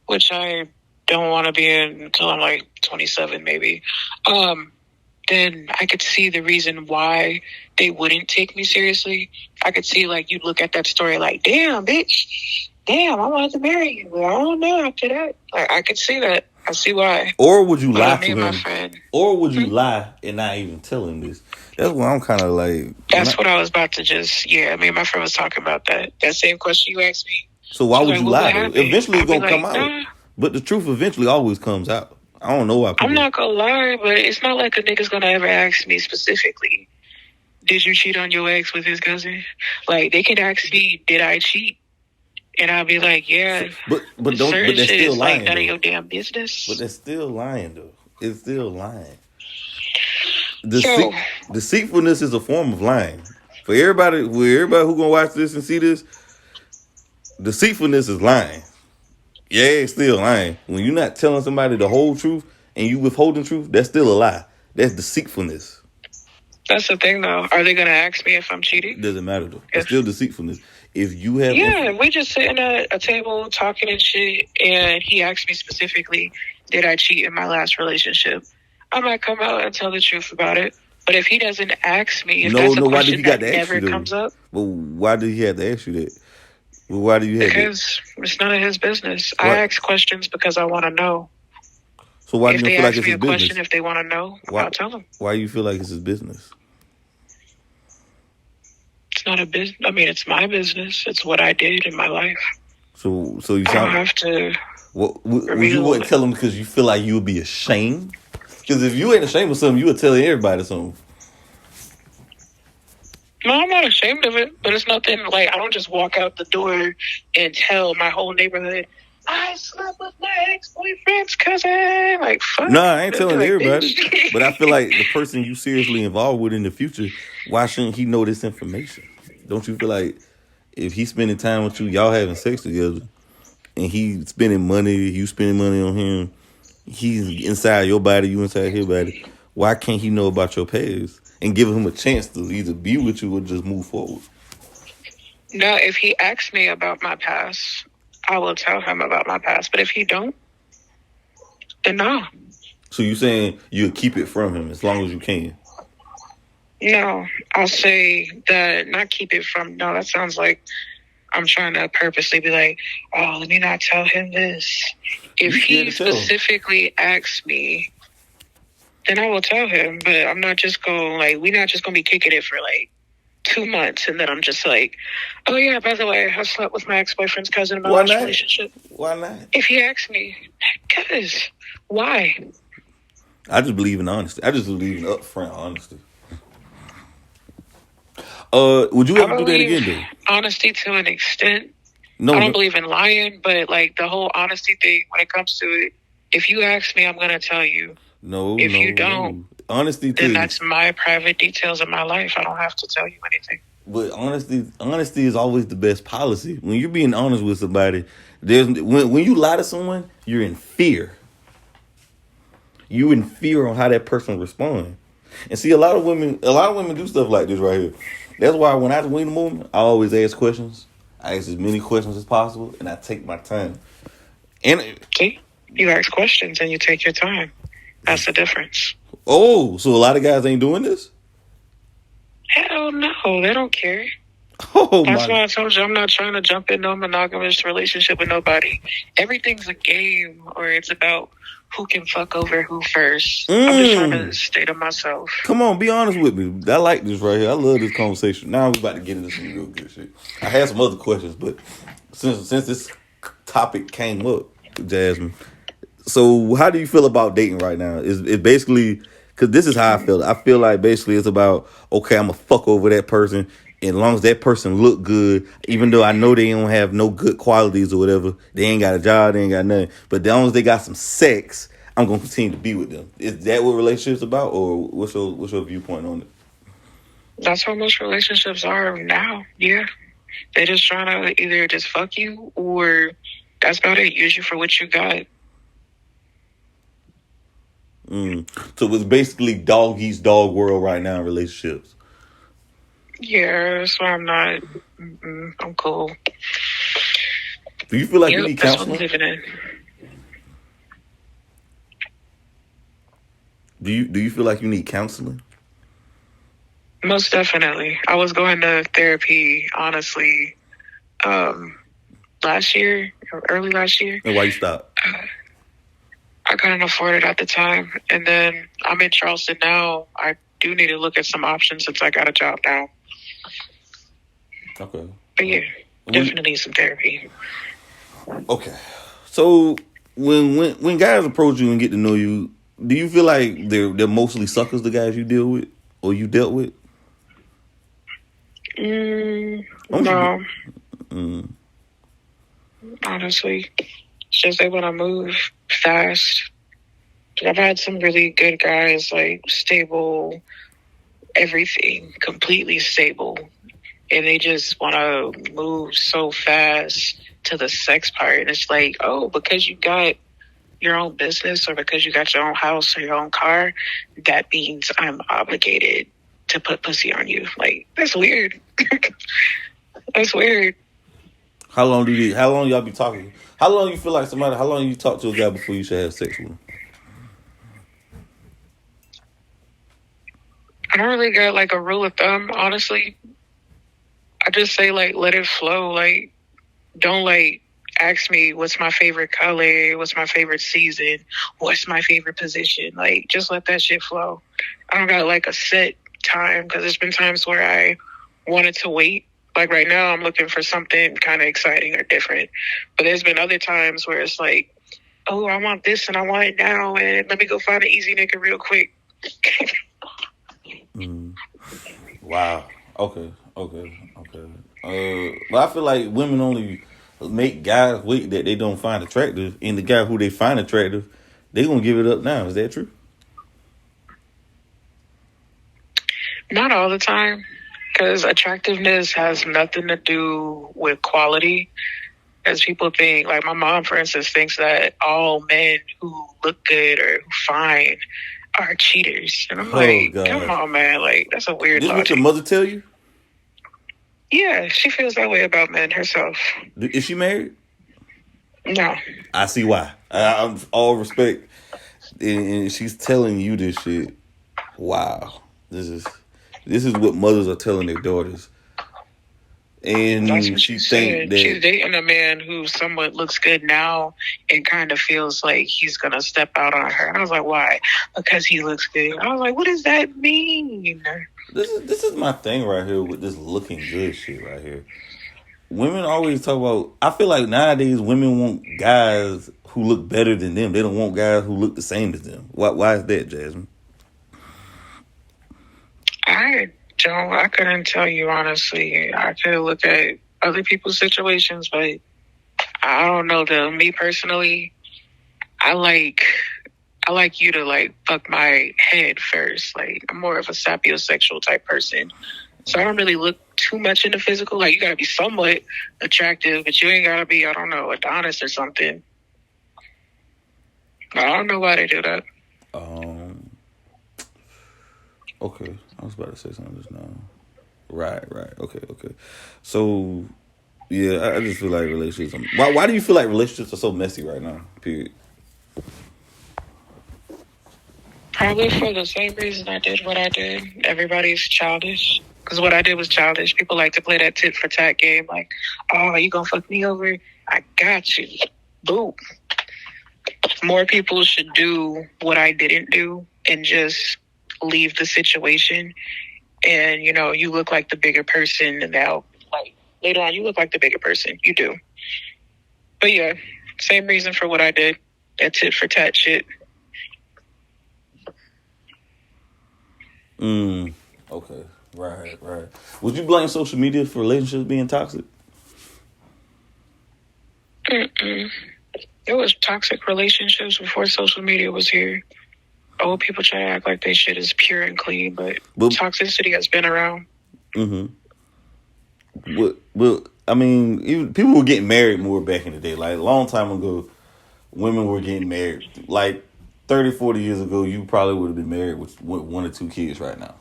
which I don't want to be in until I'm like 27 maybe, then I could see the reason why they wouldn't take me seriously. I could see, like, you look at that story like, damn, bitch, damn, I wanted to marry you. Well, I don't know after that. Like, I could see that. I see why. Or would you lie to him? My friend. Or would you lie and not even tell him this? That's what I'm kind of like. That's what I was about to my friend was talking about that. That same question you asked me. So why would you lie? Eventually it's going to come out. But the truth eventually always comes out. I don't know why people... I'm not going to lie, but it's not like a nigga's going to ever ask me specifically, did you cheat on your ex with his cousin? Like, they can ask me, did I cheat? And I'll be like, yeah. But they're still lying. Like none of your damn business. But they're still lying, though. It's still lying. Deceitfulness is a form of lying. For everybody who gonna watch this and see this, deceitfulness is lying. Yeah, it's still lying. When you're not telling somebody the whole truth and you withholding truth, that's still a lie. That's deceitfulness. That's the thing, though. Are they gonna ask me if I'm cheating? It doesn't matter, though. It's still deceitfulness. If you have... Yeah, we just sitting at a table talking and shit, and he asked me specifically, did I cheat in my last relationship? I might come out and tell the truth about it. But if he doesn't ask me, if that's a question that never comes up... But why did he have to ask you that? Well, why do you have Because it's none of his business. What? I ask questions because I want to know. So why do you feel like it's his business? If they ask me a question, if they want to know, I'll tell them. Why do you feel like it's his business? It's not a business. I mean, it's my business. It's what I did in my life. So you sound... I don't have to... Would you wouldn't tell him because you feel like you would be ashamed? Because if you ain't ashamed of something, you would tell everybody something. No, I'm not ashamed of it, but it's nothing like I don't just walk out the door and tell my whole neighborhood I slept with my ex-boyfriend's cousin. Like, fuck. No, I ain't They'd be telling like, everybody. bitch. But I feel like the person you seriously involved with in the future, why shouldn't he know this information? Don't you feel like if he's spending time with you, y'all having sex together, and he spending money, you spending money on him, he's inside your body, you inside his body, why can't he know about your past and give him a chance to either be with you or just move forward? No, if he asks me about my past, I will tell him about my past. But if he don't, then no. So you saying you'll keep it from him as long as you can? No, I'll say that not keep it from. No, that sounds like I'm trying to purposely be like, oh, let me not tell him this. If he specifically asks me, then I will tell him. But I'm not just going we're not just gonna be kicking it for 2 months, and then I'm just like, oh yeah, by the way, I slept with my ex-boyfriend's cousin in my last relationship. Why not? If he asks me, because why? I just believe in honesty. I just believe in upfront honesty. Would you ever do that again, though? Honesty to an extent. No, I don't believe in lying, but the whole honesty thing, when it comes to it, if you ask me, I'm gonna tell you. If you don't, honesty, then that's my private details of my life. I don't have to tell you anything. But honesty is always the best policy. When you're being honest with somebody, when you lie to someone, you're in fear. You in fear on how that person responds. And see, a lot of women do stuff like this right here. That's why when I win a moment, I always ask questions. I ask as many questions as possible, and I take my time. And see, you ask questions and you take your time. That's the difference. Oh, so a lot of guys ain't doing this? Hell no, they don't care. That's why I told you I'm not trying to jump in no monogamous relationship with nobody. Everything's a game, or it's about who can fuck over who first. I'm just trying to stay to myself. Come on, be honest with me. I like this right here. I love this conversation. Now we're about to get into some real good shit. I had some other questions, but since this topic came up, Jasmine, so how do you feel about dating right now? Is it basically, because this is how I feel. I feel like basically it's about, okay, I'm going to fuck over that person. And as long as that person look good, even though I know they don't have no good qualities or whatever, they ain't got a job, they ain't got nothing. But as long as they got some sex, I'm going to continue to be with them. Is that what relationships about, or what's your viewpoint on it? That's how most relationships are now. Yeah. They're just trying to either just fuck you, or that's about it. Use you for what you got. So it's basically dog eats dog world right now in relationships. Yeah, that's why I'm not. I'm cool. Do you feel like you need counseling? That's what I'm living in. Do you feel like you need counseling? Most definitely. I was going to therapy, honestly, last year, or early last year. And why you stopped? I couldn't afford it at the time. And then I'm in Charleston now. I do need to look at some options since I got a job now. Okay. But yeah, definitely need some therapy. Okay. So when guys approach you and get to know you, do you feel like they're mostly suckers, the guys you deal with or you dealt with? No. Honestly, it's just they want to move fast. I've had some really good guys, stable, everything, completely stable. And they just want to move so fast to the sex part. And it's like, oh, because you got your own business or because you got your own house or your own car, that means I'm obligated to put pussy on you. That's weird. That's weird. How long y'all be talking? How long you talk to a guy before you should have sex with him? I don't really got a rule of thumb, honestly. I just say let it flow. Don't ask me what's my favorite color, what's my favorite season, what's my favorite position. Just let that shit flow. I don't got a set time, because there's been times where I wanted to wait. Right now I'm looking for something kind of exciting or different. But there's been other times where it's oh, I want this and I want it now, and let me go find an easy nigga real quick. Wow. Okay, okay, okay. But I feel like women only make guys wait that they don't find attractive, and the guy who they find attractive, they gonna give it up now. Is that true? Not all the time, because attractiveness has nothing to do with quality. As people think, like my mom, for instance, thinks that all men who look good or who fine are cheaters. And I'm Oh like, come God, on, man. Like, that's a weird this what your logic. mother tell you? Yeah, she feels that way about men herself. Is she married? No. I see why. I'm all respect, and she's telling you this shit. Wow, this is what mothers are telling their daughters, That's and what she she think said. She's that dating a man who somewhat looks good now and kind of feels like he's going to step out on her. And I was like, why? Because he looks good. I was like, what does that mean? this is my thing right here with this looking good shit right here. Women always talk about. I feel like nowadays women want guys who look better than them. They don't want guys who look the same as them. Why is that, Jasmine? I couldn't tell you honestly. I could look at other people's situations, but I don't know them. Me personally, I like you to like fuck my head first. Like I'm more of a sapiosexual type person. So I don't really look too much into physical. Like you gotta be somewhat attractive, but you ain't gotta be, I don't know, Adonis or something. I don't know why they do that. Okay, I was about to say something just now. Right. Okay. So, yeah, I just feel like relationships. Why do you feel like relationships are so messy right now? Period. Probably for the same reason I did what I did. Everybody's childish. Because what I did was childish. People like to play that tit for tat game. Like, oh, you gonna fuck me over? I got you. Boom. More people should do what I didn't do and just leave the situation. And, you know, you look like the bigger person. And now, like, later on, you look like the bigger person. You do. But yeah, same reason for what I did. That tit for tat shit. Okay. Right. Would you blame social media for relationships being toxic? Mm-mm. There was toxic relationships before social media was here. Old people try to act like they shit is pure and clean, but toxicity has been around. Well, I mean, even people were getting married more back in the day. Like a long time ago, women were getting married. Like 30, 40 years ago, you probably would have been married with one or two kids right now.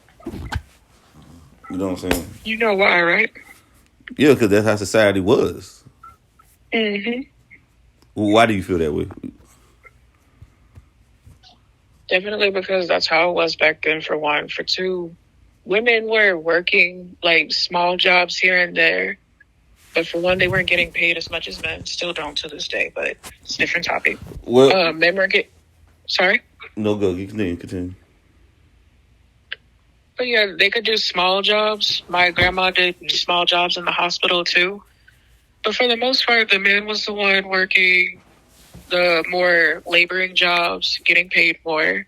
You know what I'm saying? You know why, right? Yeah, because that's how society was. Mm-hmm. Why do you feel that way? Definitely because that's how it was back then, for one. For two, women were working like small jobs here and there. But for one, they weren't getting paid as much as men. Still don't to this day, but it's a different topic. Well, men were Sorry? No, go. You continue. But yeah, they could do small jobs. My grandma did small jobs in the hospital too. But for the most part, the man was the one working the more laboring jobs, getting paid more.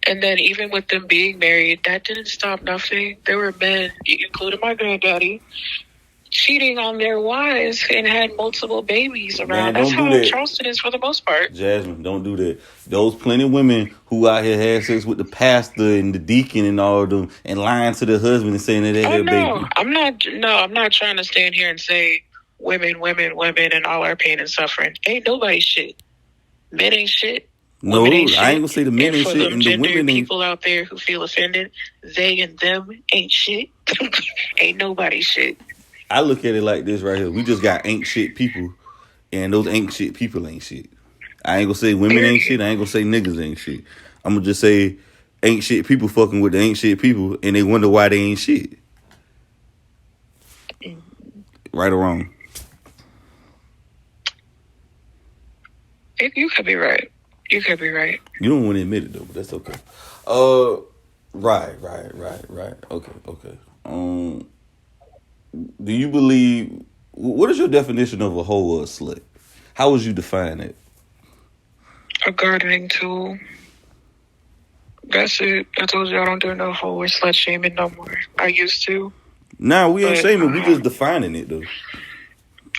And then even with them being married, that didn't stop nothing. There were men, including my granddaddy, cheating on their wives and had multiple babies around. Man, That's don't how do that. Charleston is for the most part. Jasmine, don't do that. Those plenty of women who out here had sex with the pastor and the deacon and all of them and lying to their husband and saying that they had baby. I'm not trying to stand here and say women, and all our pain and suffering. Ain't nobody shit. Men ain't shit. No, ain't shit. I ain't gonna say the men ain't shit and the women ain't. People out there who feel offended, they and them ain't shit. Ain't nobody shit. I look at it like this right here. We just got ain't shit people, and those ain't shit people ain't shit. I ain't gonna say women ain't shit. I ain't gonna say niggas ain't shit. I'm gonna just say ain't shit people fucking with the ain't shit people, and they wonder why they ain't shit. Right or wrong? You could be right. You could be right. You don't want to admit it though, but that's okay. Right. Okay. Do you believe? What is your definition of a hoe or a slut? How would you define it? A gardening tool. That's it. I told you I don't do no hoe or slut shaming no more. I used to. Nah, we ain't But shaming. We just defining it though.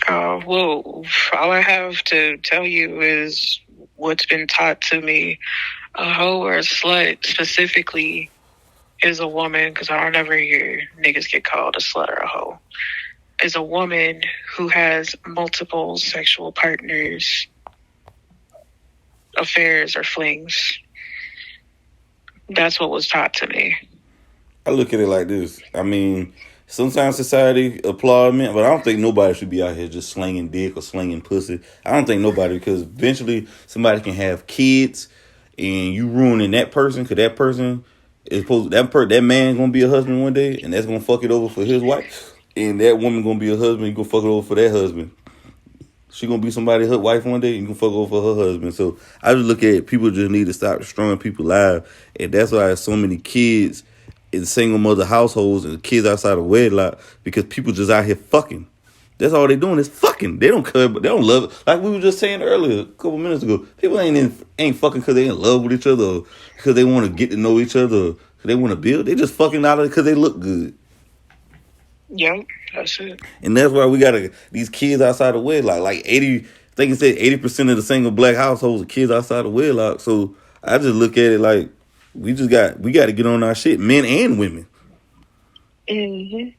well, all I have to tell you is what's been taught to me. A hoe or a slut specifically is a woman, because I don't ever hear niggas get called a slut or a hoe, is a woman who has multiple sexual partners, affairs, or flings. That's what was taught to me. I look at it like this. I mean, sometimes society applaud men, but I don't think nobody should be out here just slinging dick or slinging pussy. I don't think nobody, because eventually somebody can have kids, and you ruining that person because that person is supposed that man gonna be a husband one day, and that's gonna fuck it over for his wife, and that woman gonna be a husband, you gonna fuck it over for that husband. She gonna be somebody's wife one day, and you can fuck over for her husband. So I just look at people just need to stop destroying people's lives, and that's why there's so many kids in single mother households and kids outside of wedlock, because people just out here fucking. That's all they doing is fucking. They don't care, but they don't love it. Like we were just saying earlier, a couple minutes ago, people ain't fucking because they in love with each other, or because they want to get to know each other, or because they want to build. They just fucking out of it because they look good. Yep, that's it. And that's why we got these kids outside of wedlock. Like 80, I think it said 80% of the single black households are kids outside of wedlock. So I just look at it like we got to get on our shit, men and women. Mm-hmm.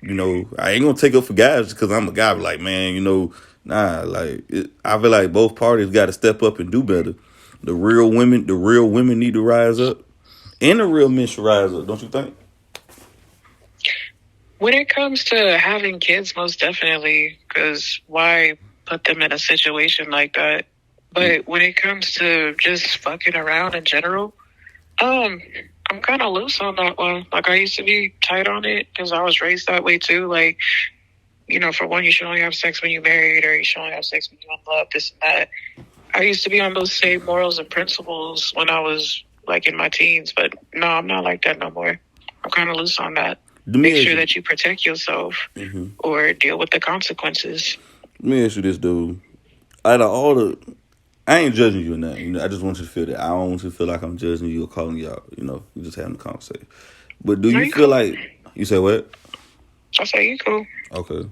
You know, I ain't gonna take up for guys because I'm a guy. Like, man, you know, nah. Like, I feel like both parties got to step up and do better. The real women need to rise up, and the real men should rise up. Don't you think? When it comes to having kids, most definitely, because why put them in a situation like that? But when it comes to just fucking around in general, I'm kind of loose on that one. Like, I used to be tight on it because I was raised that way too. Like, you know, for one, you should only have sex when you're married, or you should only have sex when you're in love, this and that. I used to be on those same morals and principles when I was like in my teens, but no, I'm not like that no more. I'm kind of loose on that. Make sure that you protect yourself or deal with the consequences. Let me ask you this, dude. Out of all the, I ain't judging you or nothing. You know, I just want you to feel that. I don't want you to feel like I'm judging you or calling you out. You know, we just having a conversation. But do you feel like, you say what? I say you cool. Okay.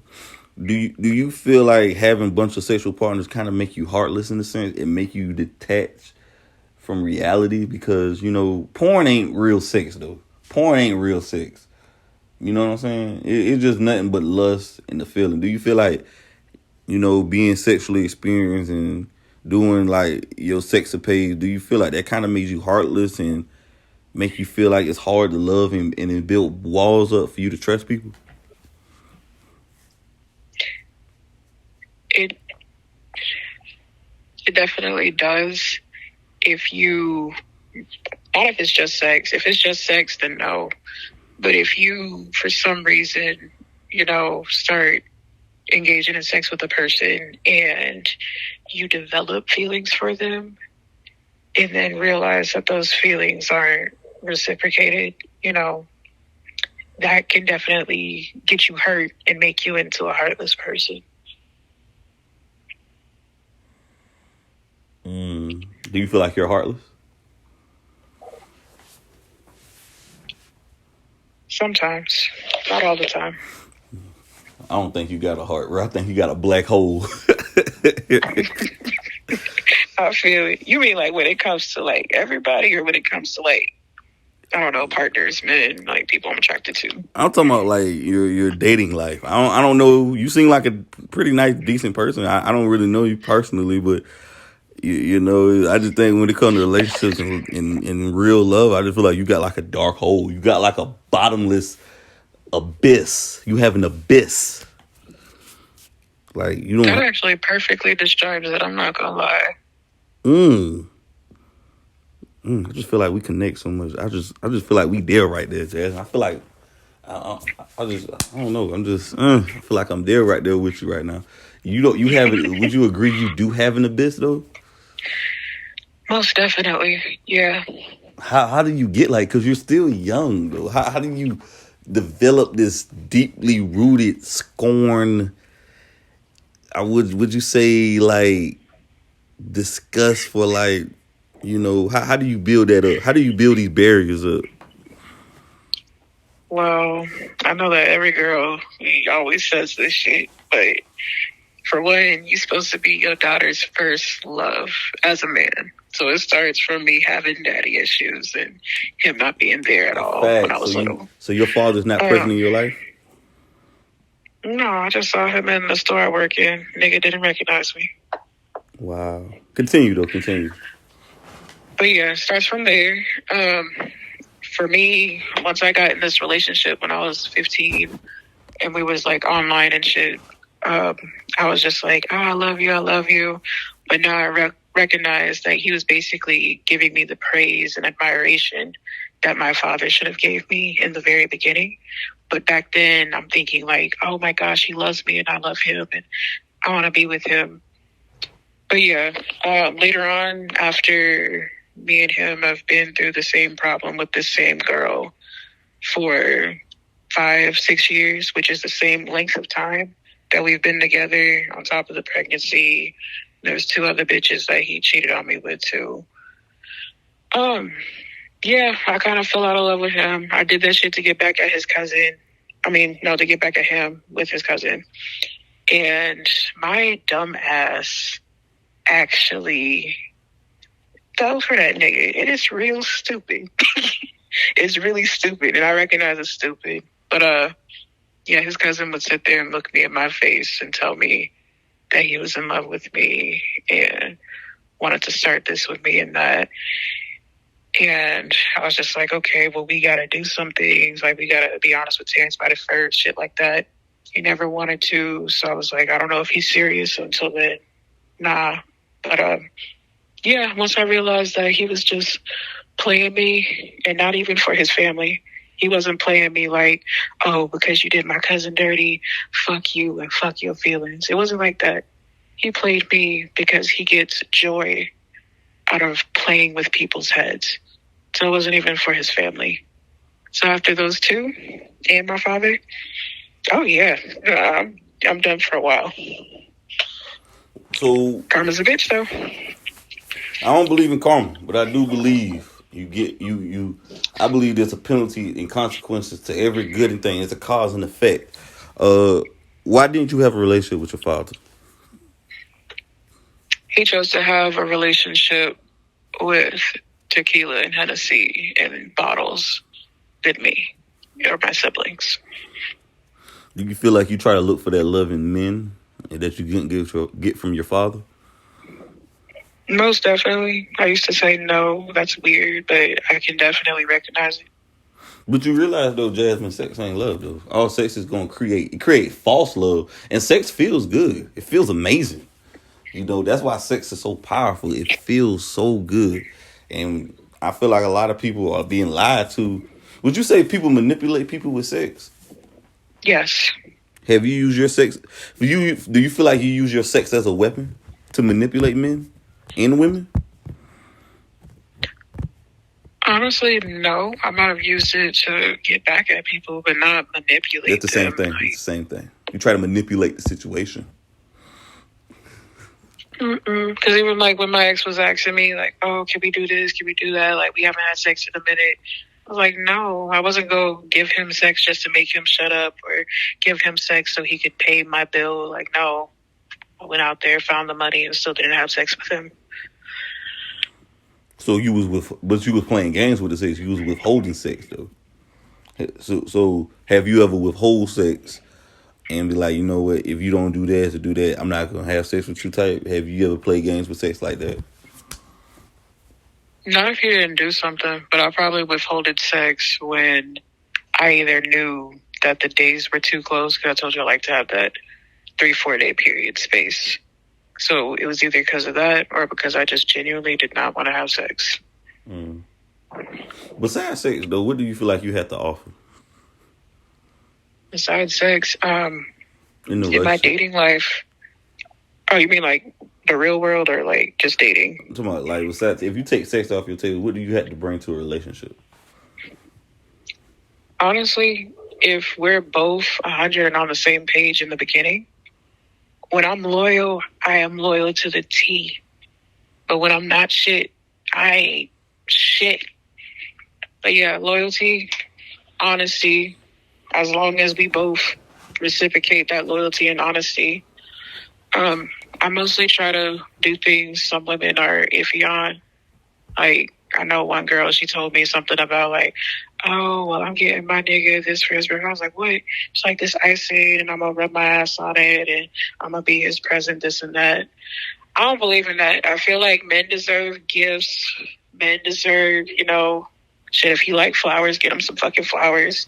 Do you feel like having a bunch of sexual partners kind of make you heartless in a sense? It make you detached from reality? Because, you know, porn ain't real sex, though. Porn ain't real sex. You know what I'm saying? It's just nothing but lust and the feeling. Do you feel like, you know, being sexually experienced and doing like your sexapades, do you feel like that kind of makes you heartless and make you feel like it's hard to love and then build walls up for you to trust people? It definitely does. If you, not if it's just sex. If it's just sex, then no. But if you, for some reason, you know, start engaging in sex with a person and you develop feelings for them and then realize that those feelings aren't reciprocated, you know, that can definitely get you hurt and make you into a heartless person. Do you feel like you're heartless? Sometimes, not all the time. I don't think you got a heart, bro. I think you got a black hole. I feel it. You mean like when it comes to like everybody, or when it comes to like, I don't know, partners, men, like people I'm attracted to? I'm talking about like your dating life. I don't know. You seem like a pretty nice, decent person. I don't really know you personally, but you know, I just think when it comes to relationships and in real love, I just feel like you got like a dark hole. You got like a bottomless abyss. You have an abyss. Like you don't. That actually perfectly describes it. I'm not gonna lie. I just feel like we connect so much. I just feel like we there right there, Jazz. I feel like I don't know. I feel like I'm there right there with you right now. You have it. Would you agree you do have an abyss though? Most definitely, yeah. How do you get like? Because you're still young though. How do you develop this deeply rooted scorn? Would you say like disgust for like, you know, how do you build that up? How do you build these barriers up? Well, I know that every girl always says this shit, but for one, you're supposed to be your daughter's first love as a man. So it starts from me having daddy issues and him not being there at A all when fact. I was little. So your father's not present in your life? No, I just saw him in the store I work in. Nigga didn't recognize me. Wow. Continue though. Continue. But yeah, it starts from there. For me, once I got in this relationship when I was 15 and we was like online and shit, I was just like, oh, I love you, I love you. But now I recognize that he was basically giving me the praise and admiration that my father should have gave me in the very beginning. But back then I'm thinking like, oh my gosh, he loves me and I love him and I want to be with him. But yeah, later on, after me and him have been through the same problem with the same girl for 5-6 years, which is the same length of time that we've been together on top of the pregnancy. There's 2 other bitches that he cheated on me with too. Yeah, I kind of fell out of love with him. I did that shit to get back at his cousin. To get back at him with his cousin. And my dumb ass actually fell for that nigga. It is real stupid. It's really stupid, and I recognize it's stupid. But yeah, his cousin would sit there and look me in my face and tell me that he was in love with me and wanted to start this with me and that. And I was just like, okay, well, we got to do some things. Like, we got to be honest with Terrence about it first, shit like that. He never wanted to. So I was like, I don't know if he's serious until then. Nah. But yeah, once I realized that he was just playing me and not even for his family. He wasn't playing me like, oh, because you did my cousin dirty, fuck you and fuck your feelings. It wasn't like that. He played me because he gets joy out of playing with people's heads. So it wasn't even for his family. So after those 2 and my father, oh yeah, I'm done for a while. So Karma's a bitch though. I don't believe in karma, but I do believe I believe there's a penalty and consequences to every good thing. It's a cause and effect. Why didn't you have a relationship with your father? He chose to have a relationship with tequila and Hennessy and bottles than me or my siblings. Do you feel like you try to look for that love in men and that you didn't get from your father? Most definitely. I used to say no, that's weird, but I can definitely recognize it. But you realize though, Jasmine, sex ain't love though. All sex is gonna create false love, and sex feels good. It feels amazing. You know, that's why sex is so powerful. It feels so good. And I feel like a lot of people are being lied to. Would you say people manipulate people with sex? Yes. Have you used your sex? Do you feel like you use your sex as a weapon to manipulate men and women? Honestly, no. I might have used it to get back at people, but not manipulate It's the same thing. Like, it's the same thing. You try to manipulate the situation. Because even like when my ex was asking me, like, oh, can we do this? Can we do that? Like, we haven't had sex in a minute. I was like, no, I wasn't going to give him sex just to make him shut up or give him sex so he could pay my bill. Like, no. I went out there, found the money, and still didn't have sex with him. So you was playing games with the sex. You was withholding sex though. So have you ever withhold sex and be like, you know what? If you don't do this or do that, I'm not gonna have sex with you. Type. Have you ever played games with sex like that? Not if you didn't do something, but I probably withholded sex when I either knew that the days were too close, because I told you I like to have that 3-4 day period space. So it was either because of that or because I just genuinely did not want to have sex. Besides sex, though, what do you feel like you had to offer? Besides sex, in my dating life. Oh, you mean like the real world or like just dating? I'm talking about like besides, if you take sex off your table, what do you have to bring to a relationship? Honestly, if we're both 100 and on the same page in the beginning, when I'm loyal, I am loyal to the T. But when I'm not shit, I ain't shit. But yeah, loyalty, honesty, as long as we both reciprocate that loyalty and honesty. I mostly try to do things some women are iffy on. Like, I know one girl, she told me something about like, oh, well, I'm getting my nigga this for his birthday. I was like, what? It's like this icing and I'm going to rub my ass on it and I'm going to be his present, this and that. I don't believe in that. I feel like men deserve gifts. Men deserve, shit, if you like flowers, get him some fucking flowers.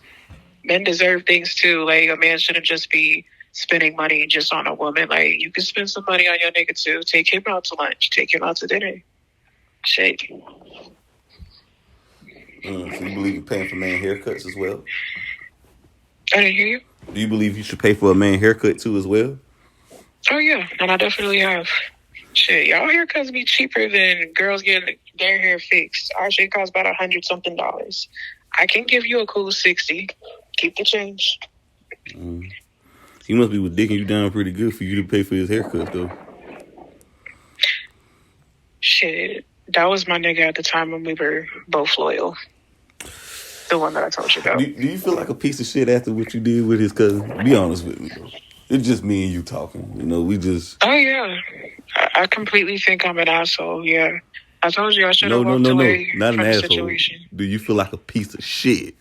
Men deserve things too. Like, a man shouldn't just be spending money just on a woman. Like, you can spend some money on your nigga too. Take him out to lunch. Take him out to dinner. Shit. So you believe you're paying for man haircuts as well? I didn't hear you. Do you believe you should pay for a man haircut too as well? Oh, yeah. And I definitely have. Shit, y'all haircuts be cheaper than girls getting their hair fixed. Our shit costs about $100-something. I can give you a cool 60. Keep the change. He must be dicking you down pretty good for you to pay for his haircut, though. Shit, that was my nigga at the time when we were both loyal. The one that I told you about. Do you feel like a piece of shit after what you did with his cousin? Be honest with me, though. It's just me and you talking. We just... Oh, yeah. I completely think I'm an asshole, yeah. I told you I should have walked away not from an the asshole. situation. Do you feel like a piece of shit?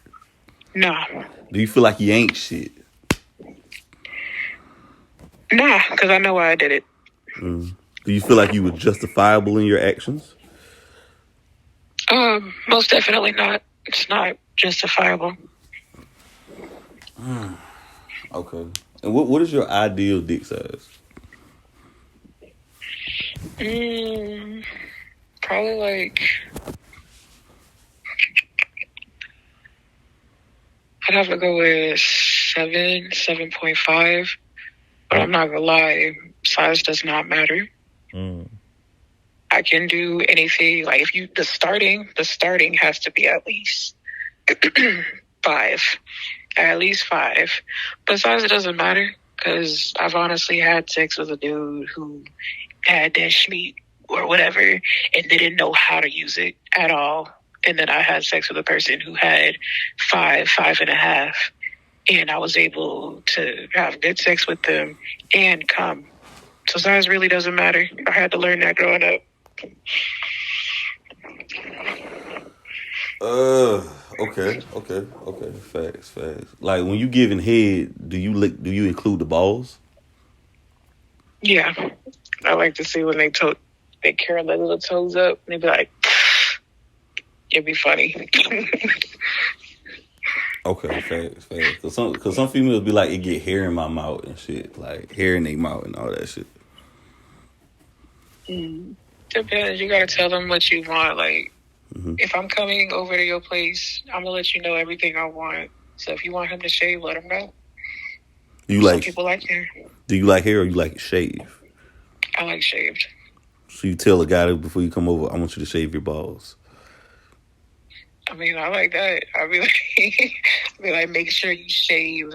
Nah. Do you feel like you ain't shit? Nah, because I know why I did it. Do you feel like you were justifiable in your actions? Most definitely not. It's not justifiable. Okay. And what is your ideal dick size? Probably like... I'd have to go with 7.5. But I'm not gonna lie, size does not matter. I can do anything. Like, if the starting has to be at least 5. At least 5. But size, it doesn't matter. Because I've honestly had sex with a dude who had that schmeat or whatever and didn't know how to use it at all. And then I had sex with a person who had 5.5. And I was able to have good sex with them and come. So size really doesn't matter. I had to learn that growing up. Okay. Facts. Like, when you giving head, do you include the balls? Yeah. I like to see when they curl their little toes up and they be like, it'd be funny. Okay, facts. Cause some females be like, it get hair in my mouth and shit, like hair in their mouth and all that shit. Depends. You gotta tell them what you want. Like, if I'm coming over to your place, I'm gonna let you know everything I want. So if you want him to shave, let him know. Some people like hair. Do you like hair or you like it shaved? I like shaved. So you tell a guy that before you come over, I want you to shave your balls. I mean, I like that. I'd be like, make sure you shave.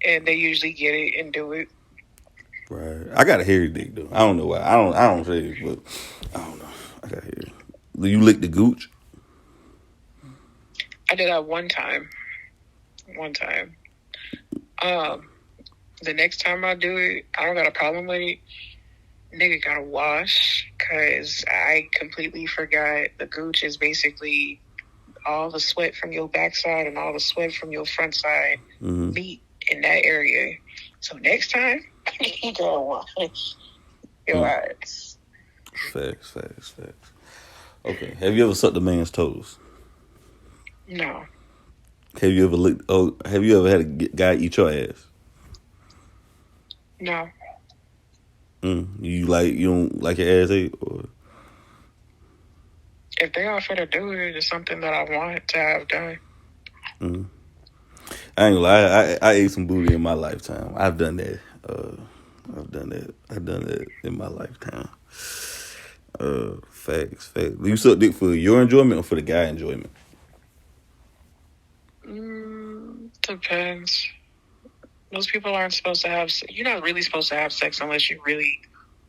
And they usually get it and do it. Right. I got a hairy dick, though. I don't know why. I don't shave, but I don't know. I got hair. Do you lick the gooch? I did that one time. The next time I do it, I don't got a problem with it. Nigga gotta wash, because I completely forgot the gooch is basically all the sweat from your backside and all the sweat from your front side meet in that area. So next time, you gotta wash your eyes. Facts. Okay. Have you ever sucked a man's toes? No. Have you ever had a guy eat your ass? No. You don't like your ass ate, or? If they offer to do it, it's something that I want to have done. I ain't gonna lie. I ate some booty in my lifetime. I've done that. I've done that in my lifetime. Facts. Do you suck dick for your enjoyment or for the guy enjoyment? Depends. Most people aren't supposed to have... You're not really supposed to have sex unless you really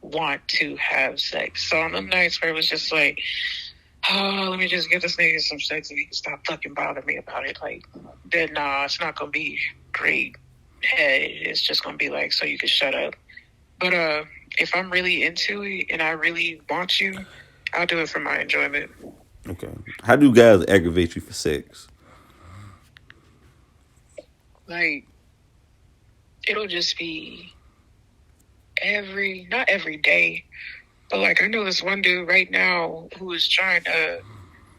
want to have sex. So on the nights where it was just like, oh, let me just give this nigga some sex and he can stop fucking bothering me about it. Like, then nah, it's not gonna be great head. It's just gonna be like, so you can shut up. But if I'm really into it and I really want you, I'll do it for my enjoyment. Okay. How do guys aggravate you for sex? Like, it'll just be not every day, but like I know this one dude right now who is trying to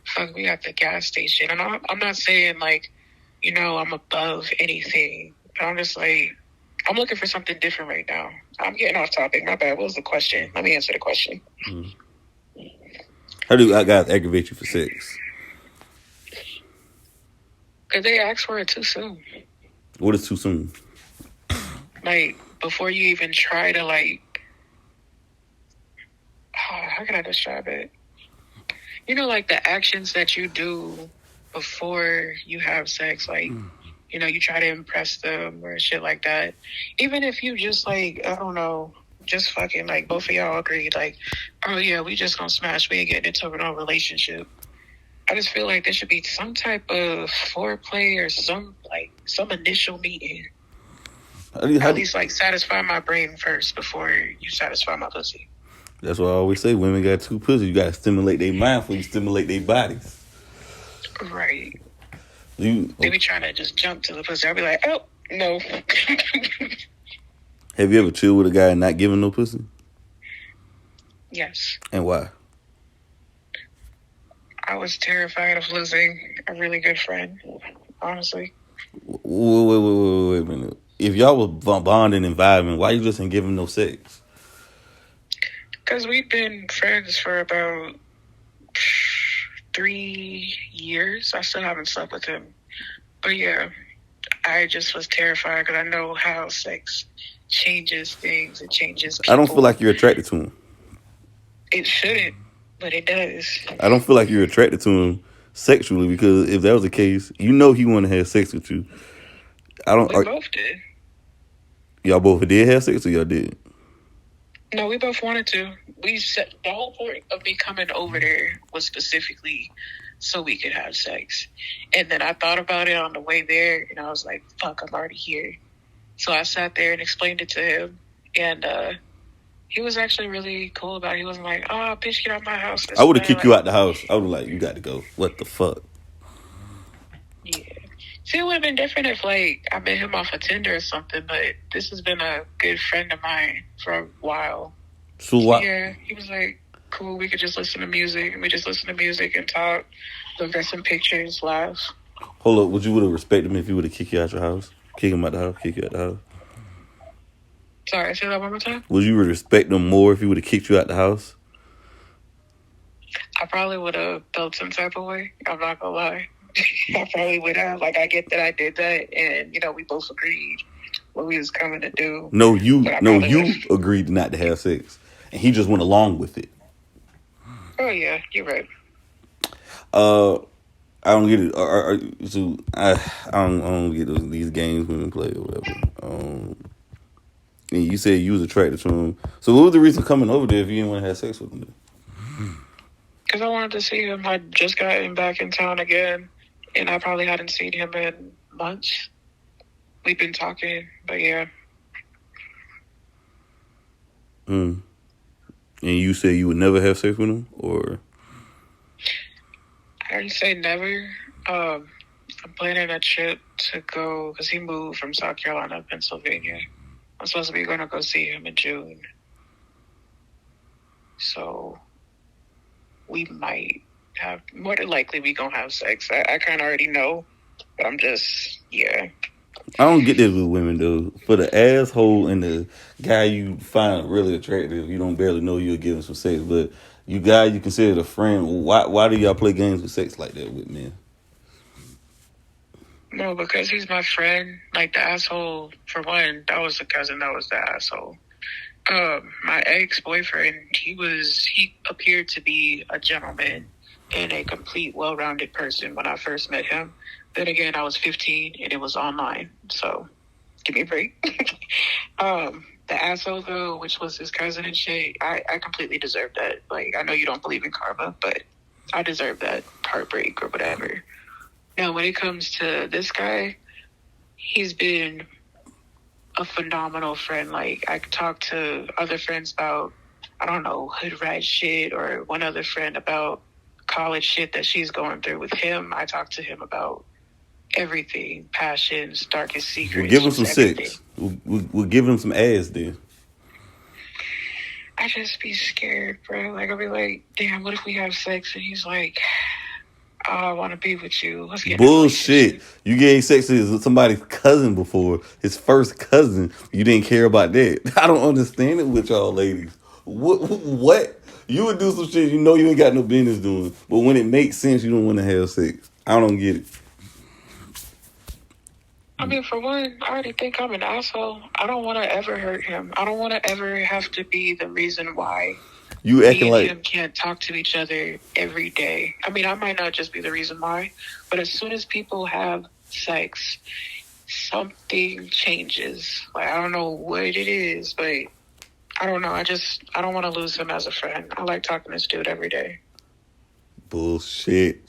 fuck me at the gas station. And I'm not saying like, I'm above anything, but I'm just like, I'm looking for something different right now. I'm getting off topic. My bad. What was the question? Let me answer the question. How do guys aggravate you for sex? Because they ask for it too soon. What is too soon? Like, before you even try to, like, how can I describe it? Like the actions that you do before you have sex, like, you try to impress them or shit like that. Even if you just, like, I don't know, just fucking, like, both of y'all agreed, like, oh, yeah, we just gonna smash, we ain't getting into no relationship. I just feel like there should be some type of foreplay or some initial meeting. At least, like, satisfy my brain first before you satisfy my pussy. That's why I always say women got two pussies. You got to stimulate their mind before you stimulate their bodies. Right. They be trying to just jump to the pussy. I'll be like, oh, no. Have you ever chilled with a guy and not giving no pussy? Yes. And why? I was terrified of losing a really good friend, honestly. Wait a minute. If y'all was bonding and vibing, why you just ain't giving no sex? Because we've been friends for about 3 years. I still haven't slept with him. But yeah, I just was terrified because I know how sex changes things. It changes people. I don't feel like you're attracted to him. It shouldn't, but it does. I don't feel like you're attracted to him sexually, because if that was the case, he want to have sex with you. We both did. Y'all both did have sex, or y'all did? No, we both wanted to. The whole point of me coming over there was specifically so we could have sex. And then I thought about it on the way there, and I was like, fuck, I'm already here. So I sat there and explained it to him, and he was actually really cool about it. He wasn't like, oh, bitch, get out of my house. I would have kicked you out the house. I would have like, you got to go. What the fuck? Yeah. See, it would have been different if, like, I met him off of Tinder or something, but this has been a good friend of mine for a while. So what? Yeah, he was like, cool, we could just listen to music. And we just listen to music and talk, look at some pictures, laugh. Hold up, would you have respected him if he would have kicked you out your house? Kick him out the house, kick you out the house? Sorry, say that one more time? Would you respect him more if he would have kicked you out the house? I probably would have felt some type of way. I'm not gonna lie. I probably would have. Like, I get that I did that, and we both agreed what we was coming to do. No, you agreed not to have sex, and he just went along with it. Oh yeah, you're right. I don't get it. I don't get these games women play or whatever. And you said you was attracted to him. So what was the reason coming over there if you didn't want to have sex with him? Because I wanted to see him. I'd just gotten back in town again, and I probably hadn't seen him in months. We've been talking, but yeah. And you said you would never have sex with him, or? I didn't say never. I'm planning a trip to go, because he moved from South Carolina to Pennsylvania. I'm supposed to be going to go see him in June. So we might have, more than likely, we going to have sex. I kind of already know, but I'm just, yeah. I don't get this with women, though. For the asshole and the guy you find really attractive, you don't barely know you'll give him some sex, but you consider a friend, why do y'all play games with sex like that with men? No, because he's my friend. Like, the asshole, for one, that was the cousin that was the asshole. My ex-boyfriend, he appeared to be a gentleman and a complete, well-rounded person when I first met him. Then again, I was 15 and it was online, so give me a break. The asshole, though, which was his cousin and shit, I completely deserved that. Like, I know you don't believe in karma, but I deserve that heartbreak or whatever. Now, when it comes to this guy, he's been a phenomenal friend. Like, I talk to other friends about, I don't know, hood rat shit, or one other friend about college shit that she's going through. With him, I talk to him about everything, passions, darkest secrets. We'll give him some everything. sex. We'll give him some ass then. I just be scared, bro. Like, I'll be like, damn, what if we have sex? And he's like, oh, I want to be with you. Let's get Bullshit. You gave sex to somebody's cousin before. His first cousin. You didn't care about that. I don't understand it with y'all ladies. What? You would do some shit you know you ain't got no business doing. But when it makes sense, you don't want to have sex. I don't get it. I mean, for one, I already think I'm an asshole. I don't want to ever hurt him. I don't want to ever have to be the reason why you acting me and like him can't talk to each other every day. I mean, I might not just be the reason why, but as soon as people have sex, something changes. Like, I don't know what it is, but I don't know. I don't want to lose him as a friend. I like talking to this dude every day. Bullshit.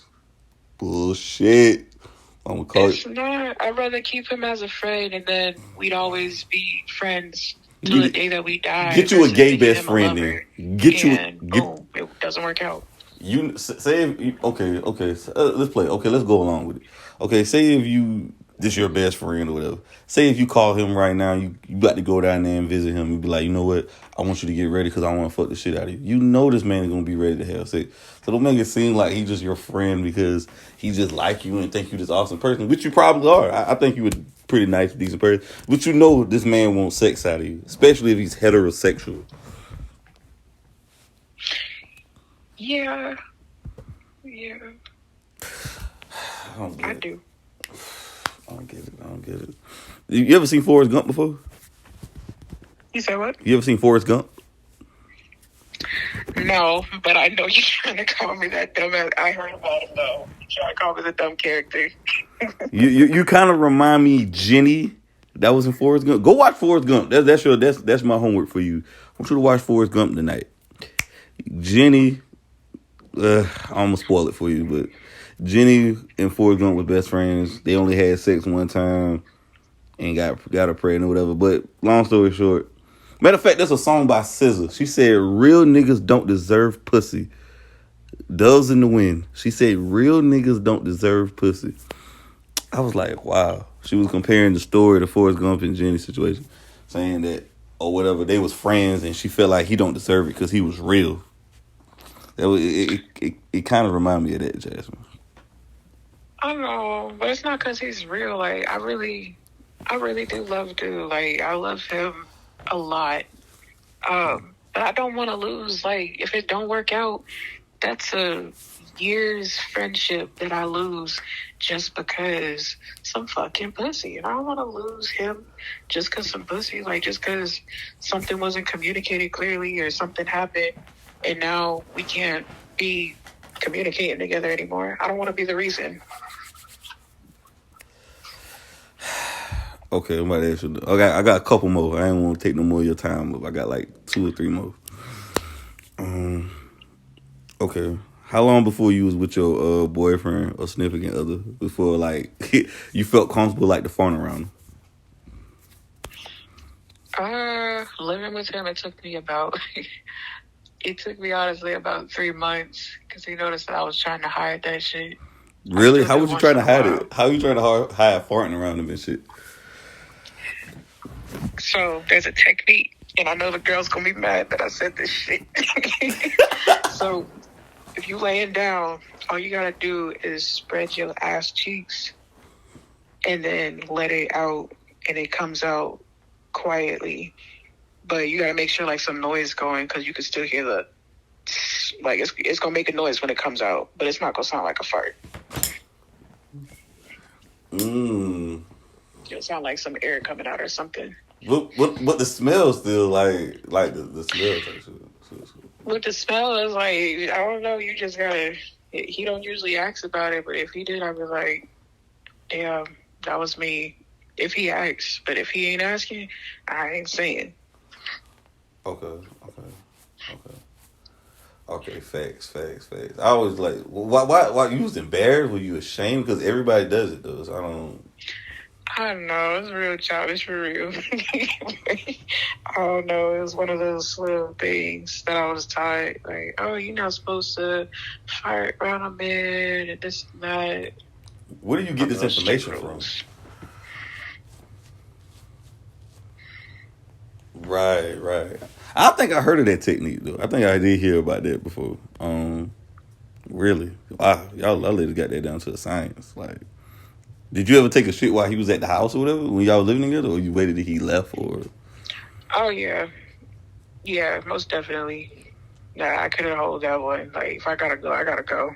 I'm gonna call It's not. I'd rather keep him as a friend, and then we'd always be friends till the day that we die. Get you a gay best friend then. Boom, it doesn't work out. You say if, okay. Let's play. Okay, let's go along with it. Okay, say if this your best friend or whatever. Say if you call him right now, you got to go down there and visit him. You be like, you know what? I want you to get ready because I want to fuck the shit out of you. You know this man is gonna be ready to have sex. So don't make it seem like he's just your friend because he just like you and think you this awesome person, which you probably are. I think you a pretty nice, decent person. But you know this man wants sex out of you, especially if he's heterosexual. Yeah. I do. I don't get it. You ever seen Forrest Gump before? You say what? You ever seen Forrest Gump? No, but I know you're trying to call me that dumb. I heard about him though. You're trying to call me the dumb character. you kind of remind me Jenny. That was in Forrest Gump. Go watch Forrest Gump. That's my homework for you. I want you to watch Forrest Gump tonight. Jenny, I'm gonna spoil it for you, but Jenny and Forrest Gump were best friends. They only had sex one time and got her pregnant or whatever. But long story short, matter of fact, there's a song by SZA. She said, "Real niggas don't deserve pussy." Doves in the wind. She said, "Real niggas don't deserve pussy." I was like, wow. She was comparing the story to Forrest Gump and Jenny's situation, saying that or whatever they was friends, and she felt like he don't deserve it because he was real. That was it. Kind of reminded me of that, Jasmine. I know, but it's not because he's real. Like, I really do love dude. Like, I love him a lot. But I don't want to lose. Like, if it don't work out, that's a year's friendship that I lose just because some fucking pussy. And I don't want to lose him just because some pussy. Like, just because something wasn't communicated clearly or something happened and now we can't be communicating together anymore. I don't want to be the reason. Okay, I'm about to ask you. Okay, I got a couple more. I ain't want to take no more of your time up. I got like 2 or 3 more. Okay. How long before you was with your boyfriend or significant other before like you felt comfortable like to phone around him? Living with him, it took me honestly about 3 months because he noticed that I was trying to hide that shit. Really? How was you trying to hide it? How you trying to hide farting around him and shit? So there's a technique, and I know the girl's gonna be mad that I said this shit. So if you laying down, all you gotta do is spread your ass cheeks and then let it out, and it comes out quietly. But you gotta make sure like some noise going, because you can still hear the like it's gonna make a noise when it comes out, but it's not gonna sound like a fart. It'll sound like some air coming out or something. But the smell still like the smell type shit. With the smell is like, I don't know, you just gotta, he don't usually ask about it, but if he did, I'd be like, damn, that was me. If he asks, but if he ain't asking, I ain't saying. Okay. Okay, facts. I was like, why you was embarrassed? Were you ashamed? Because everybody does it though. So I don't. I don't know. It's real childish for real. I don't know. It was one of those little things that I was taught. Like, oh, you're not supposed to fire around a man and this and that. Where do you get this information from? Right. I think I heard of that technique though. I think I did hear about that before. Really? Wow, y'all ladies got that down to a science. Like, did you ever take a shit while he was at the house or whatever when y'all was living together, or you waited till he left? Or oh yeah, most definitely. Nah, I couldn't hold that one. Like, if I gotta go, I gotta go.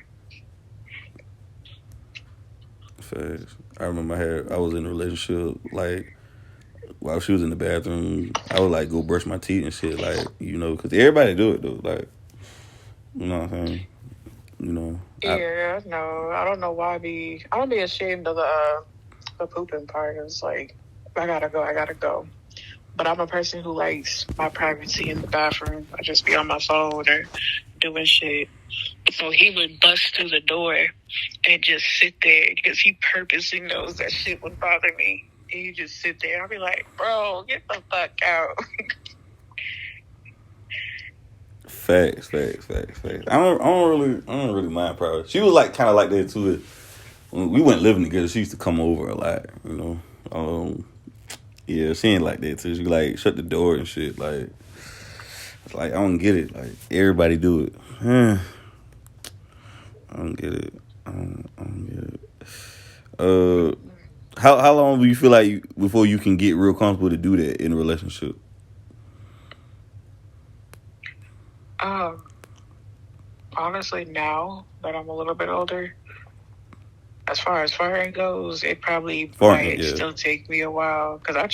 Facts. I remember I was in a relationship like while she was in the bathroom. I would like go brush my teeth and shit, like because everybody do it though. Like, you know what I'm saying? Yeah, no, I don't know why I don't be ashamed of the pooping part. It's like, I gotta go. But I'm a person who likes my privacy in the bathroom. I just be on my phone or doing shit. So he would bust through the door and just sit there because he purposely knows that shit would bother me. And he just sit there. I'll be like, bro, get the fuck out. Facts. I don't really mind privacy. She was like kind of like that too. When we went living together, she used to come over a lot. Yeah, she ain't like that too. She like shut the door and shit. Like, it's like I don't get it. Like everybody do it. I don't get it. I don't get it. How long do you feel like before you can get real comfortable to do that in a relationship? Honestly, now that I'm a little bit older, as far as firing goes, it probably might still take me a while because I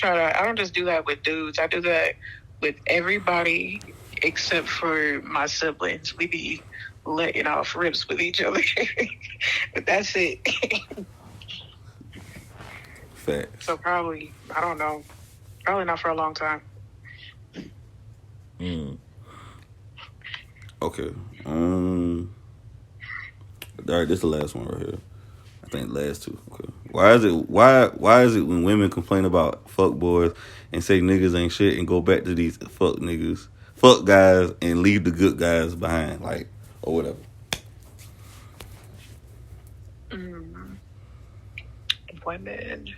don't just do that with dudes. I do that with everybody except for my siblings. We be letting off rips with each other, but that's it. Facts. So probably, I don't know, probably not for a long time. Okay. All right, this is the last one right here. I think last two. Okay. Why is it when women complain about fuck boys and say niggas ain't shit and go back to these fuck niggas, fuck guys and leave the good guys behind, like, or whatever? Women.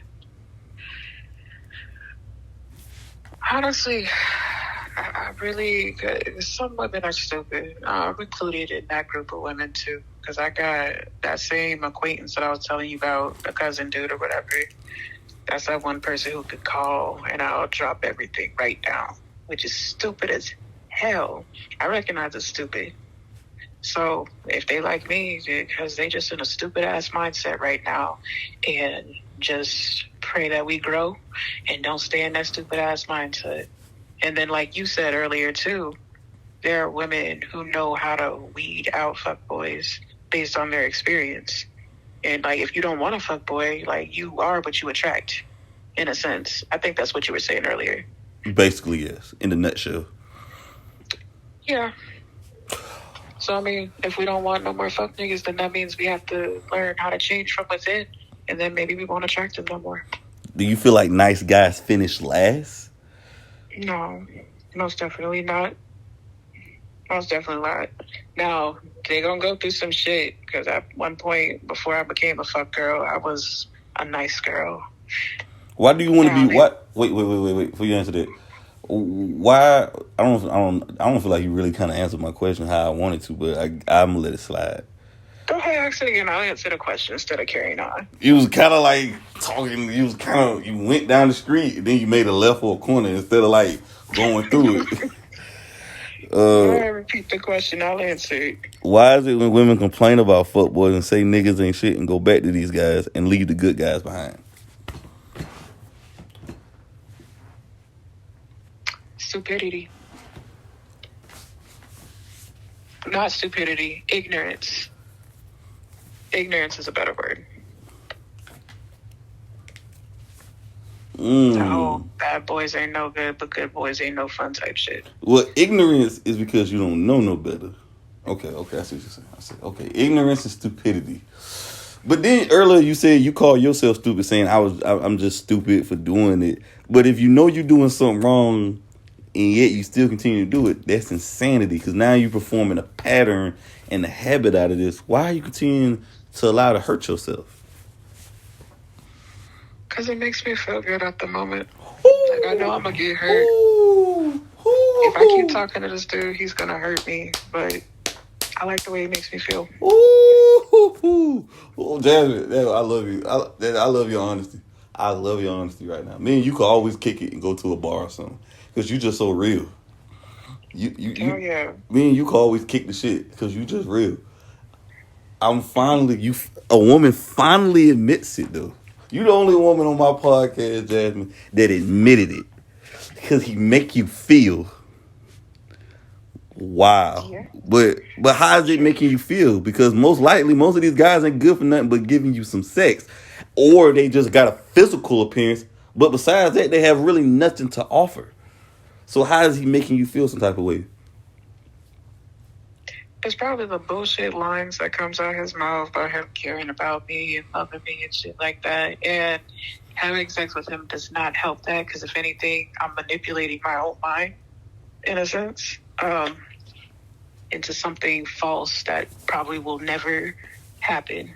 Honestly, I really, some women are stupid. I'm included in that group of women too, because I got that same acquaintance that I was telling you about, a cousin dude or whatever. That's that one person who could call and I'll drop everything right now, which is stupid as hell. I recognize it's stupid. So if they like me, because they just in a stupid ass mindset right now, and just pray that we grow and don't stay in that stupid ass mindset. And then, like you said earlier too, there are women who know how to weed out fuckboys based on their experience. And like, if you don't want a fuckboy, like, you are what you attract, in a sense. I think that's what you were saying earlier. Basically, yes. In a nutshell. Yeah. So, I mean, if we don't want no more fuck niggas, then that means we have to learn how to change from within, and then maybe we won't attract them no more. Do you feel like nice guys finish last? No, most definitely not. Most definitely not. Now, they gonna go through some shit, because at one point, before I became a fuck girl, I was a nice girl. Why do you want to be? What? Wait. Before you answer that, why? I don't feel like you really kind of answered my question how I wanted to, but I'm gonna let it slide. Go ahead, ask it again. I'll answer the question instead of carrying on. You was kind of like talking. You went down the street, and then you made a left or a corner instead of like going through it. Go ahead, repeat the question. I'll answer it. Why is it when women complain about fuckboys and say niggas ain't shit and go back to these guys and leave the good guys behind? Stupidity. Not stupidity. Ignorance. Ignorance is a better word. No, bad boys ain't no good, but good boys ain't no fun type shit. Well, ignorance is because you don't know no better. Okay, I see what you're saying. I said, okay, ignorance and stupidity. But then earlier you said you call yourself stupid, saying I'm just stupid for doing it. But if you know you're doing something wrong and yet you still continue to do it, that's insanity. Because now you're performing a pattern and a habit out of this. Why are you continuing to allow to hurt yourself? Because it makes me feel good at the moment. Ooh, like, I know I'm going to get hurt. If I keep talking to this dude, he's going to hurt me. But I like the way he makes me feel. Ooh, Jasmine, I love you. I love your honesty. I love your honesty right now. Me and you could always kick it and go to a bar or something. Because you just so real. Hell yeah. Me and you could always kick the shit because you just real. A woman finally admits it though. You the only woman on my podcast, Jasmine, that admitted it. Because he make you feel. Wow. Yeah. But how is it making you feel? Because most likely most of these guys ain't good for nothing but giving you some sex. Or they just got a physical appearance. But besides that, they have really nothing to offer. So how is he making you feel some type of way? It's probably the bullshit lines that comes out his mouth about him caring about me and loving me and shit like that. And having sex with him does not help that because, if anything, I'm manipulating my own mind, in a sense, into something false that probably will never happen.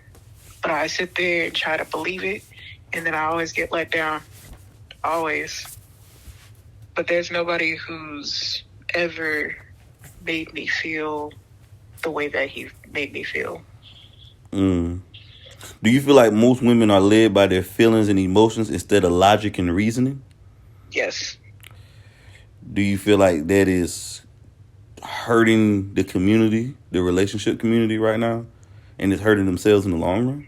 But I sit there and try to believe it, and then I always get let down. Always. But there's nobody who's ever made me feel the way that he made me feel. Do you feel like most women are led by their feelings and emotions instead of logic and reasoning? Yes. Do you feel like that is hurting the community, the relationship community right now, and it's hurting themselves in the long run?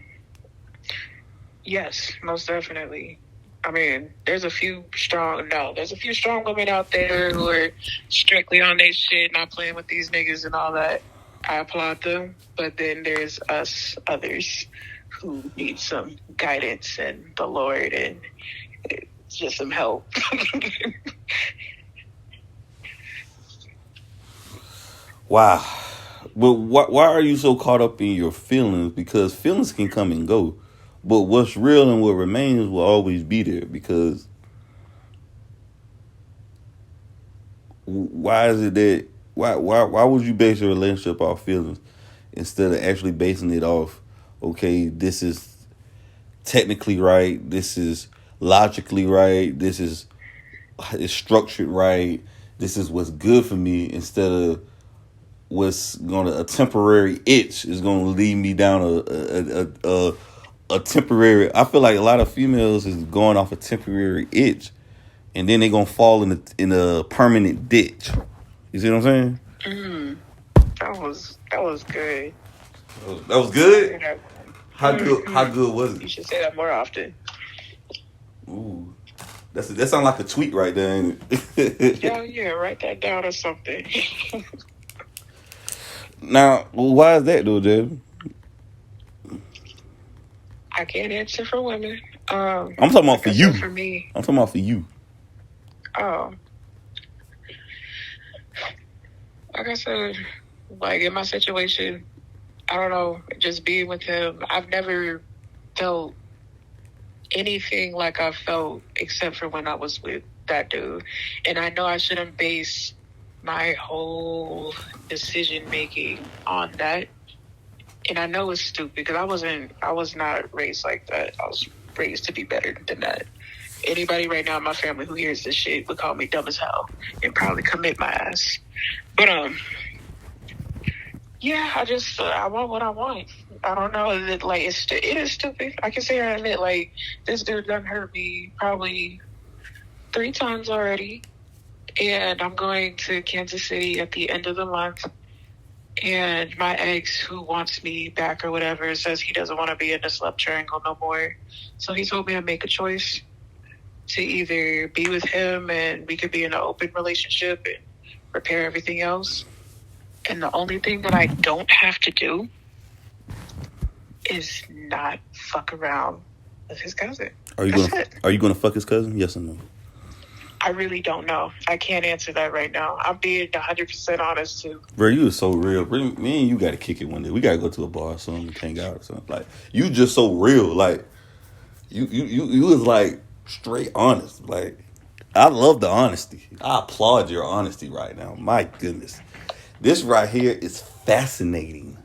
Yes, most definitely. I mean, there's a few strong women out there who are strictly on their shit, not playing with these niggas and all that. I applaud them. But then there's us others who need some guidance and the Lord and just some help. Wow. But why are you so caught up in your feelings? Because feelings can come and go. But what's real and what remains will always be there. Because why is it that why would you base your relationship off feelings instead of actually basing it off, okay, this is technically right, this is logically right, this is structured right, this is what's good for me, instead of a temporary itch is gonna lead me down a temporary. I feel like a lot of females is going off a temporary itch, and then they gonna fall in a permanent ditch. You see what I'm saying? That was good. That was good. How good was it? You should say that more often. Ooh, that sounds like a tweet right there, ain't it? Yeah, write that down or something. Now, why is that though, Jay? I can't answer for women. I'm talking about for you. For me. I'm talking about for you. Oh. Like I said, like in my situation, I don't know, just being with him, I've never felt anything like I felt except for when I was with that dude. And I know I shouldn't base my whole decision making on that. And I know it's stupid because I was not raised like that. I was raised to be better than that. Anybody right now in my family who hears this shit would call me dumb as hell and probably commit my ass. But yeah, I want what I want. I don't know. It is stupid. I can say I admit, like, this dude done hurt me probably 3 times already. And I'm going to Kansas City at the end of the month. And my ex, who wants me back or whatever, says he doesn't want to be in this love triangle no more. So he told me to make a choice to either be with him and we could be in an open relationship and repair everything else. And the only thing that I don't have to do is not fuck around with his cousin. Are you gonna fuck his cousin? Yes or no? I really don't know. I can't answer that right now. I'm being 100% honest too. Bro, you is so real. Bro, me and you got to kick it one day. We got to go to a bar or something and hang out or something. Like, you just so real. Like, you was like straight honest. Like, I love the honesty. I applaud your honesty right now. My goodness. This right here is fascinating.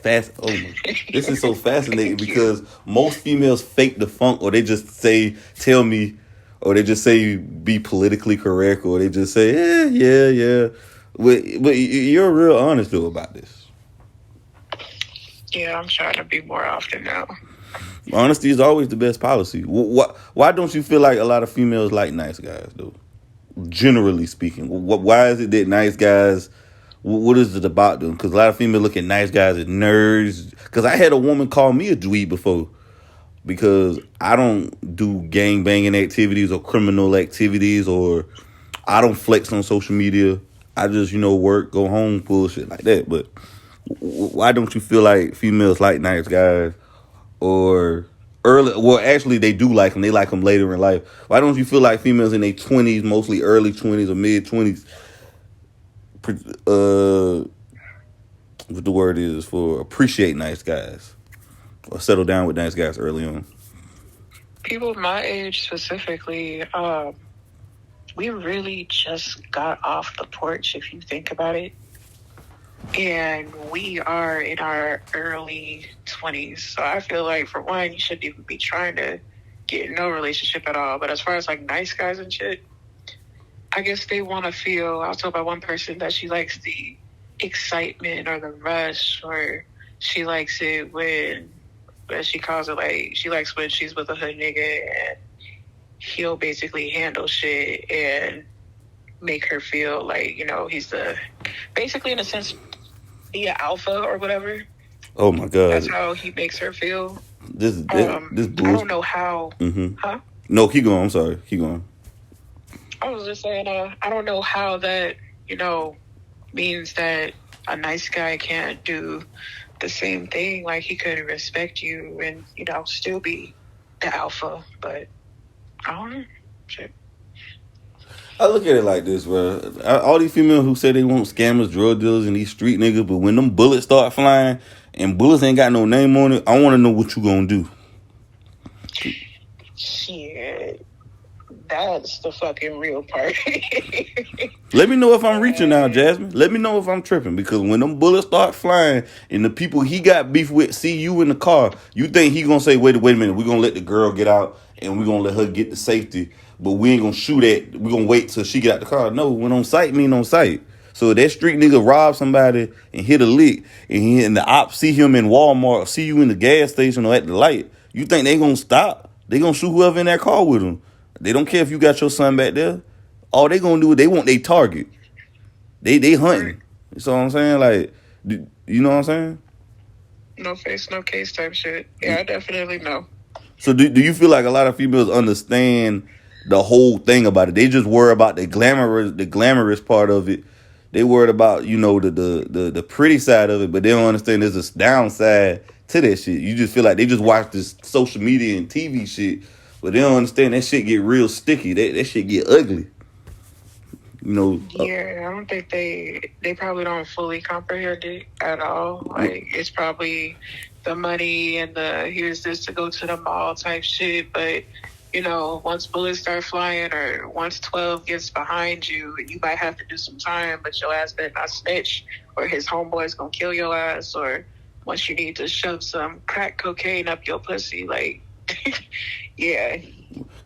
Oh my, this is so fascinating because most females fake the funk, or they just say, tell me, or they just say be politically correct, or they just say, yeah. But you're real honest though about this. Yeah, I'm trying to be more often now. Honesty is always the best policy. Why don't you feel like a lot of females like nice guys though? Generally speaking, why is it that nice guys? What is it about them? Because a lot of females look at nice guys as nerds. Because I had a woman call me a dweeb before because I don't do gang banging activities or criminal activities, or I don't flex on social media. I just, work, go home, bullshit like that. But why don't you feel like females like nice guys, or early? Well, actually, they do like them. They like them later in life. Why don't you feel like females in their 20s, mostly early 20s or mid 20s, what the word is for appreciate nice guys or settle down with nice guys early on? People my age specifically, we really just got off the porch, if you think about it. And we are in our early 20s. So I feel like, for one, you shouldn't even be trying to get in no relationship at all. But as far as like nice guys and shit, I guess they want to feel, I was told by one person that she likes the excitement or the rush, or she likes it when, as she calls it, like, she likes when she's with a hood nigga and he'll basically handle shit and make her feel like, he's basically in a sense, be an alpha or whatever. Oh my God. That's how he makes her feel. This bullshit. I don't know how. Mm-hmm. Huh? No, keep going. I'm sorry. Keep going. I was just saying, I don't know how that, means that a nice guy can't do the same thing. Like, he could respect you and, still be the alpha. But I don't know. Shit. I look at it like this, bro. All these females who say they want scammers, drug dealers, and these street niggas, but when them bullets start flying and bullets ain't got no name on it, I want to know what you gonna do. Shit. That's the fucking real part. Let me know if I'm reaching now, Jasmine. Let me know if I'm tripping, because when them bullets start flying and the people he got beef with see you in the car, you think he gonna say, wait a minute, we're gonna let the girl get out and we're gonna let her get to safety, but we ain't gonna shoot at, we're gonna wait till she get out the car. No, when on sight mean on sight. So if that street nigga rob somebody and hit a lick, and the ops see him in Walmart, or see you in the gas station or at the light, you think they gonna stop? They gonna shoot whoever in that car with him. They don't care if you got your son back there. All they gonna do is they want their target. They hunting. You know what I'm saying? Like, you know what I'm saying? No face, no case type shit. Yeah, I definitely know. So do you feel like a lot of females understand the whole thing about it? They just worry about the glamorous part of it. They worried about, the pretty side of it, but they don't understand there's a downside to that shit. You just feel like they just watch this social media and TV shit, but they don't understand that shit get real sticky. That shit get ugly. Yeah, I don't think they probably don't fully comprehend it at all. Like, it's probably the money and the here's this to go to the mall type shit. But, once bullets start flying, or once 12 gets behind you, you might have to do some time, but your ass better not snitch, or his homeboy's gonna kill your ass. Or once you need to shove some crack cocaine up your pussy, like, yeah.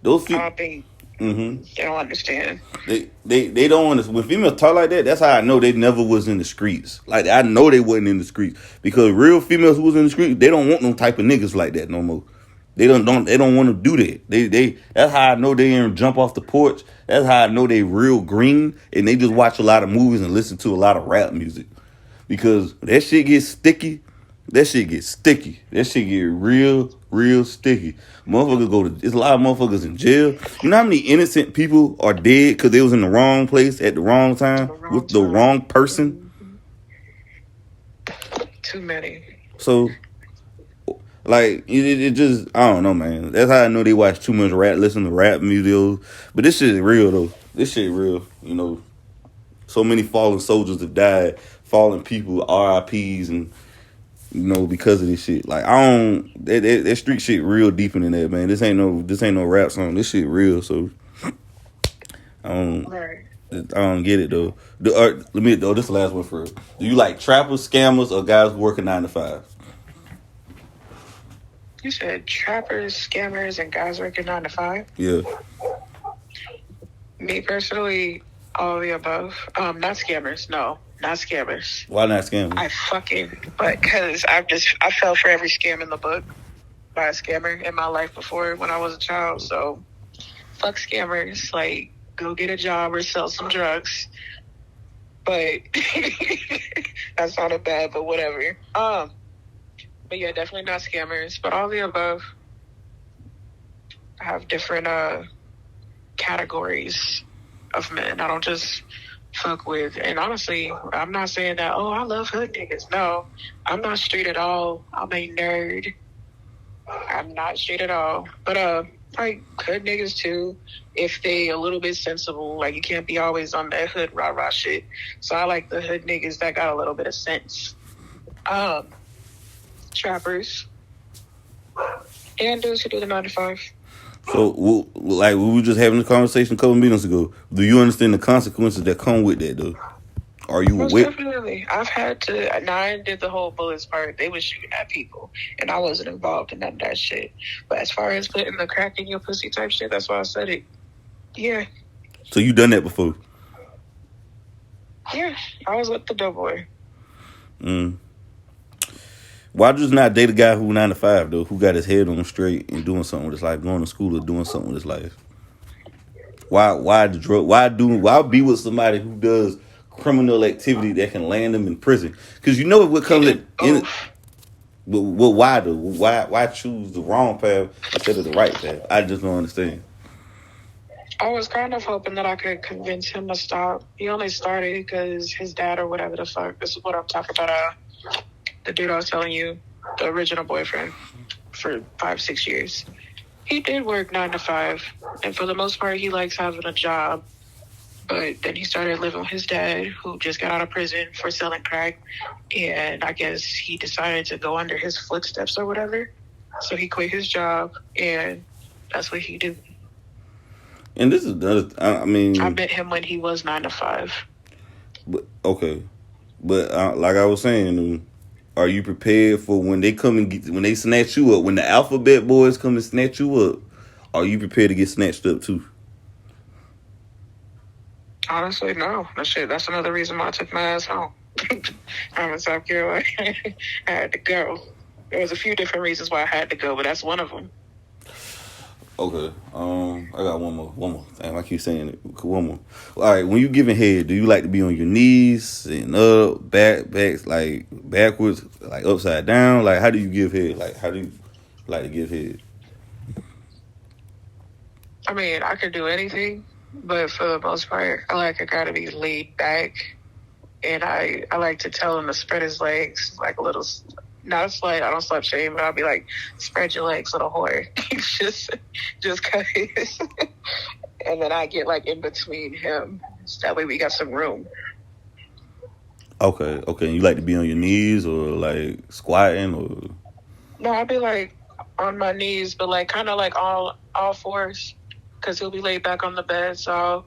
Those I don't think they don't understand. They don't understand. When females talk like that, that's how I know they never was in the streets. Like, I know they wasn't in the streets, because real females who was in the streets, they don't want no type of niggas like that no more. They don't want to do that. They that's how I know they ain't jump off the porch. That's how I know they real green, and they just watch a lot of movies and listen to a lot of rap music, because that shit gets sticky. That shit get real sticky. Motherfuckers there's a lot of motherfuckers in jail. You know how many innocent people are dead because they was in the wrong place at the wrong time with the wrong person? Too many. So, like, it just, I don't know, man. That's how I know they watch too much rap, listen to rap videos. But this shit is real, though. this shit real. You know, so many fallen soldiers have died, fallen people, RIPs, and you know because of this shit. Like I don't that street shit real deeper than that, man. This ain't no rap song. This shit real. So I don't. Right. I don't get it though. Let me. Oh, this is the last one for. Do you like trappers, scammers, or guys working 9 to 5? You said trappers, scammers, and guys working 9 to 5? Yeah. Me personally, all of the above. Not scammers. No, not scammers. Why not scammers? Because I fell for every scam in the book by a scammer in my life before when I was a child. So, fuck scammers. Like, go get a job or sell some drugs. But that sounded bad, but whatever. But yeah, definitely not scammers. But all the above. I have different categories of men. I don't just fuck with. And honestly, I'm not saying that, oh, I love hood niggas. No, I'm not straight at all. I'm a nerd. I'm not straight at all. But like hood niggas too, if they a little bit sensible. Like you can't be always on that hood rah-rah shit. So I like the hood niggas that got a little bit of sense. Trappers. And dudes who do the 9 to 5. So, like we were just having a conversation a couple minutes ago. Do you understand the consequences that come with that, though? Are you Most aware? definitely. I've had to. Nine did the whole bullets part. They was shooting at people, and I wasn't involved in none of that shit. But as far as putting the crack in your pussy type shit, that's why I said it. Yeah. So you done that before? Yeah, I was with the doughboy. Why just not date a guy who 9 to 5 though, who got his head on straight and doing something with his life, going to school or doing something with his life? Why the drug? Why be with somebody who does criminal activity that can land them in prison? Because you know what comes in. But why though? Why choose the wrong path instead of the right path? I just don't understand. I was kind of hoping that I could convince him to stop. He only started because his dad or whatever the fuck. This is what I'm talking about. The dude I was telling you, the original boyfriend, for 5-6 years. He did work 9 to 5, and for the most part, he likes having a job. But then he started living with his dad, who just got out of prison for selling crack, and I guess he decided to go under his footsteps or whatever. So he quit his job, and that's what he did. And this is another. I mean, I met him when he was 9 to 5. But okay, but like I was saying. Are you prepared for when they come and when they snatch you up? When the alphabet boys come and snatch you up, are you prepared to get snatched up too? Honestly, no. That's another reason why I took my ass home. I'm in South Carolina. I had to go. There was a few different reasons why I had to go, but that's one of them. Okay. I got one more. Damn, I keep saying it. One more. All right. When you giving head, do you like to be on your knees and up, back, like backwards, like upside down? Like, how do you give head? Like, how do you like to give head? I mean, I could do anything, but for the most part, I gotta be laid back, and I like to tell him to spread his legs like a little. Not a slut. I don't slut shame, but I'll be like, spread your legs, little whore. just cause. And then I get like in between him. So that way we got some room. Okay. And you like to be on your knees or like squatting or? No, I'll be like on my knees, but like kind of like all fours, because he'll be laid back on the bed. So I'll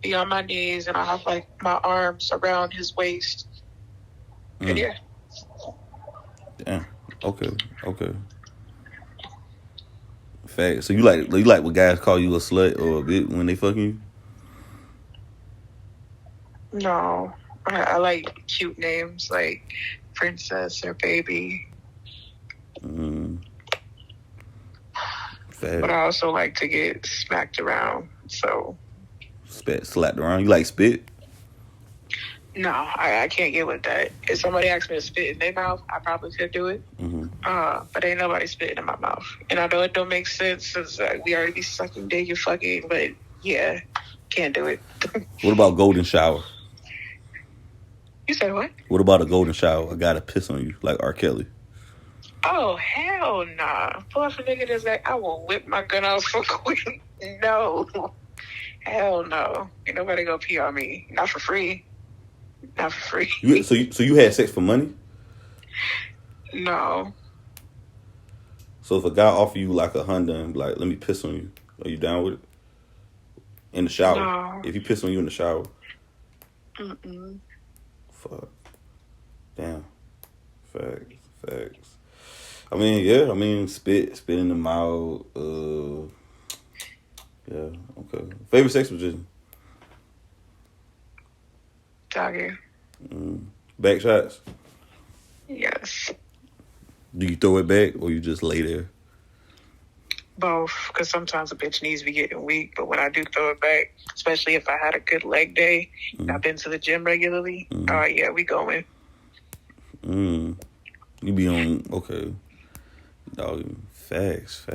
be on my knees and I'll have like my arms around his waist. And yeah. Damn. Okay. Fact. So you like when guys call you a slut or a bitch when they fucking you? No, I like cute names like princess or baby. Fact. But I also like to get smacked around. So slapped around. You like spit? No, I can't get with that. If somebody asked me to spit in their mouth, I probably could do it. But ain't nobody spitting in my mouth. And I know it don't make sense since we already be sucking dick and fucking, but yeah, can't do it. What about golden shower? You said what? What about a golden shower? A guy to piss on you, like R. Kelly? Oh, hell nah. Pull up a nigga that's like, I will whip my gun out so quick. No. Hell no. Ain't nobody gonna pee on me. Not for free. Not for free. So you had sex for money? No. So if a guy offer you like $100 and be like, let me piss on you, are you down with it? In the shower. No. If he piss on you in the shower. Mm-mm. Fuck. Damn. Facts. I mean, yeah. I mean, spit in the mouth. Yeah. Okay. Favorite sex position? Doggy. Back shots. Yes. Do you throw it back or you just lay there? Both, because sometimes a bitch needs to be getting weak, but when I do throw it back, especially if I had a good leg day, I've been to the gym regularly, yeah, we going. You be on, okay. Dog, facts.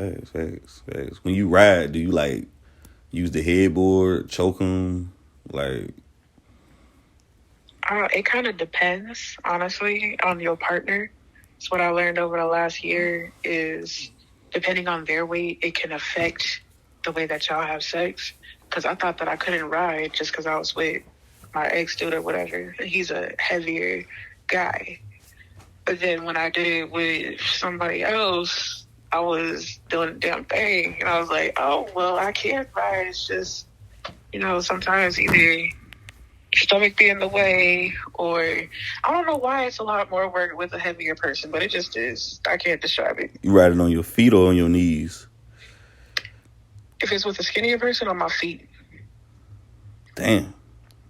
When you ride, do you like use the headboard, choke them? Like, It kind of depends, honestly, on your partner. So what I learned over the last year is depending on their weight, it can affect the way that y'all have sex. Because I thought that I couldn't ride just because I was with my ex-dude or whatever. And he's a heavier guy. But then when I did it with somebody else, I was doing the damn thing. And I was like, oh, well, I can't ride. It's just, sometimes either stomach be in the way, or I don't know why it's a lot more work with a heavier person, but it just is. I can't describe it. you ride it on your feet or on your knees? If it's with a skinnier person, on my feet. Damn.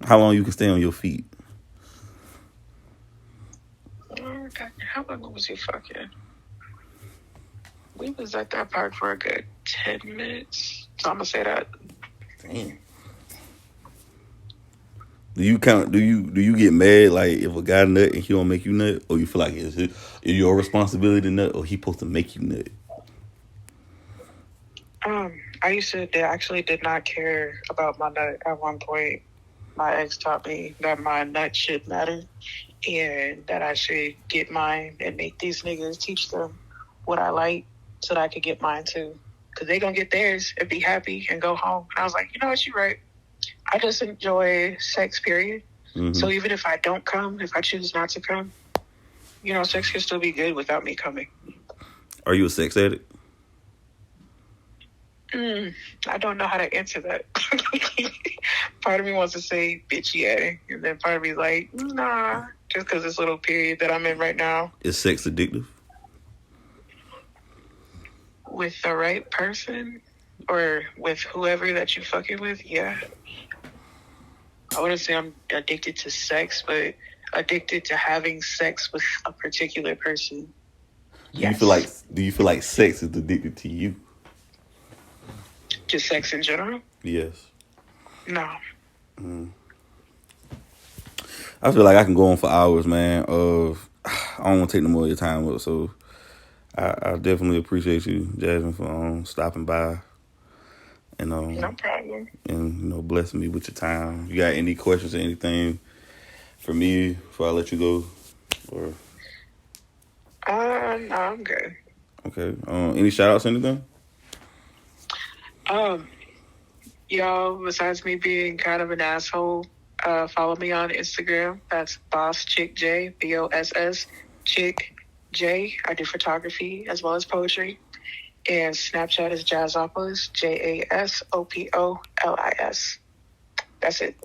How long you can stay on your feet? How long was you fucking? We was at that park for a good 10 minutes. So I'm gonna say that. Damn. Do you get mad like if a guy nut and he don't make you nut, or you feel like it's your responsibility to nut, or he supposed to make you nut? I actually did not care about my nut at one point. My ex taught me that my nut should matter and that I should get mine and make these niggas teach them what I like so that I could get mine too. Because they gonna get theirs and be happy and go home. And I was like, you know what, you're right. I just enjoy sex, period. So even if I don't come, if I choose not to come, sex can still be good without me coming. Are you a sex addict? I don't know how to answer that. Part of me wants to say, bitch, yeah. And then part of me is like, nah, just because this little period that I'm in right now. Is sex addictive? With the right person or with whoever that you're fucking with, yeah. I wouldn't say I'm addicted to sex, but addicted to having sex with a particular person. Yes. Do you feel like sex is addicted to you? Just sex in general? Yes. No. I feel like I can go on for hours, man. I don't want to take no more of your time up, so I definitely appreciate you, Jasmine, for stopping by and no problem. And blessing me with your time. You got any questions or anything for me before I let you go? Or no, I'm good. Okay. Any shout outs or anything? Y'all, besides me being kind of an asshole, follow me on Instagram. That's Boss Chick J, BOSS Chick J. I do photography as well as poetry. And Snapchat is Jazzopolis, JASOPOLIS. That's it.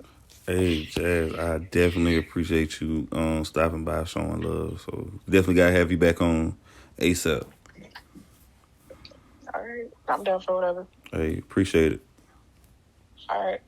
Hey, Jazz, I definitely appreciate you stopping by, showing love. So definitely gotta have you back on ASAP. All right. I'm down for whatever. Hey, appreciate it. All right.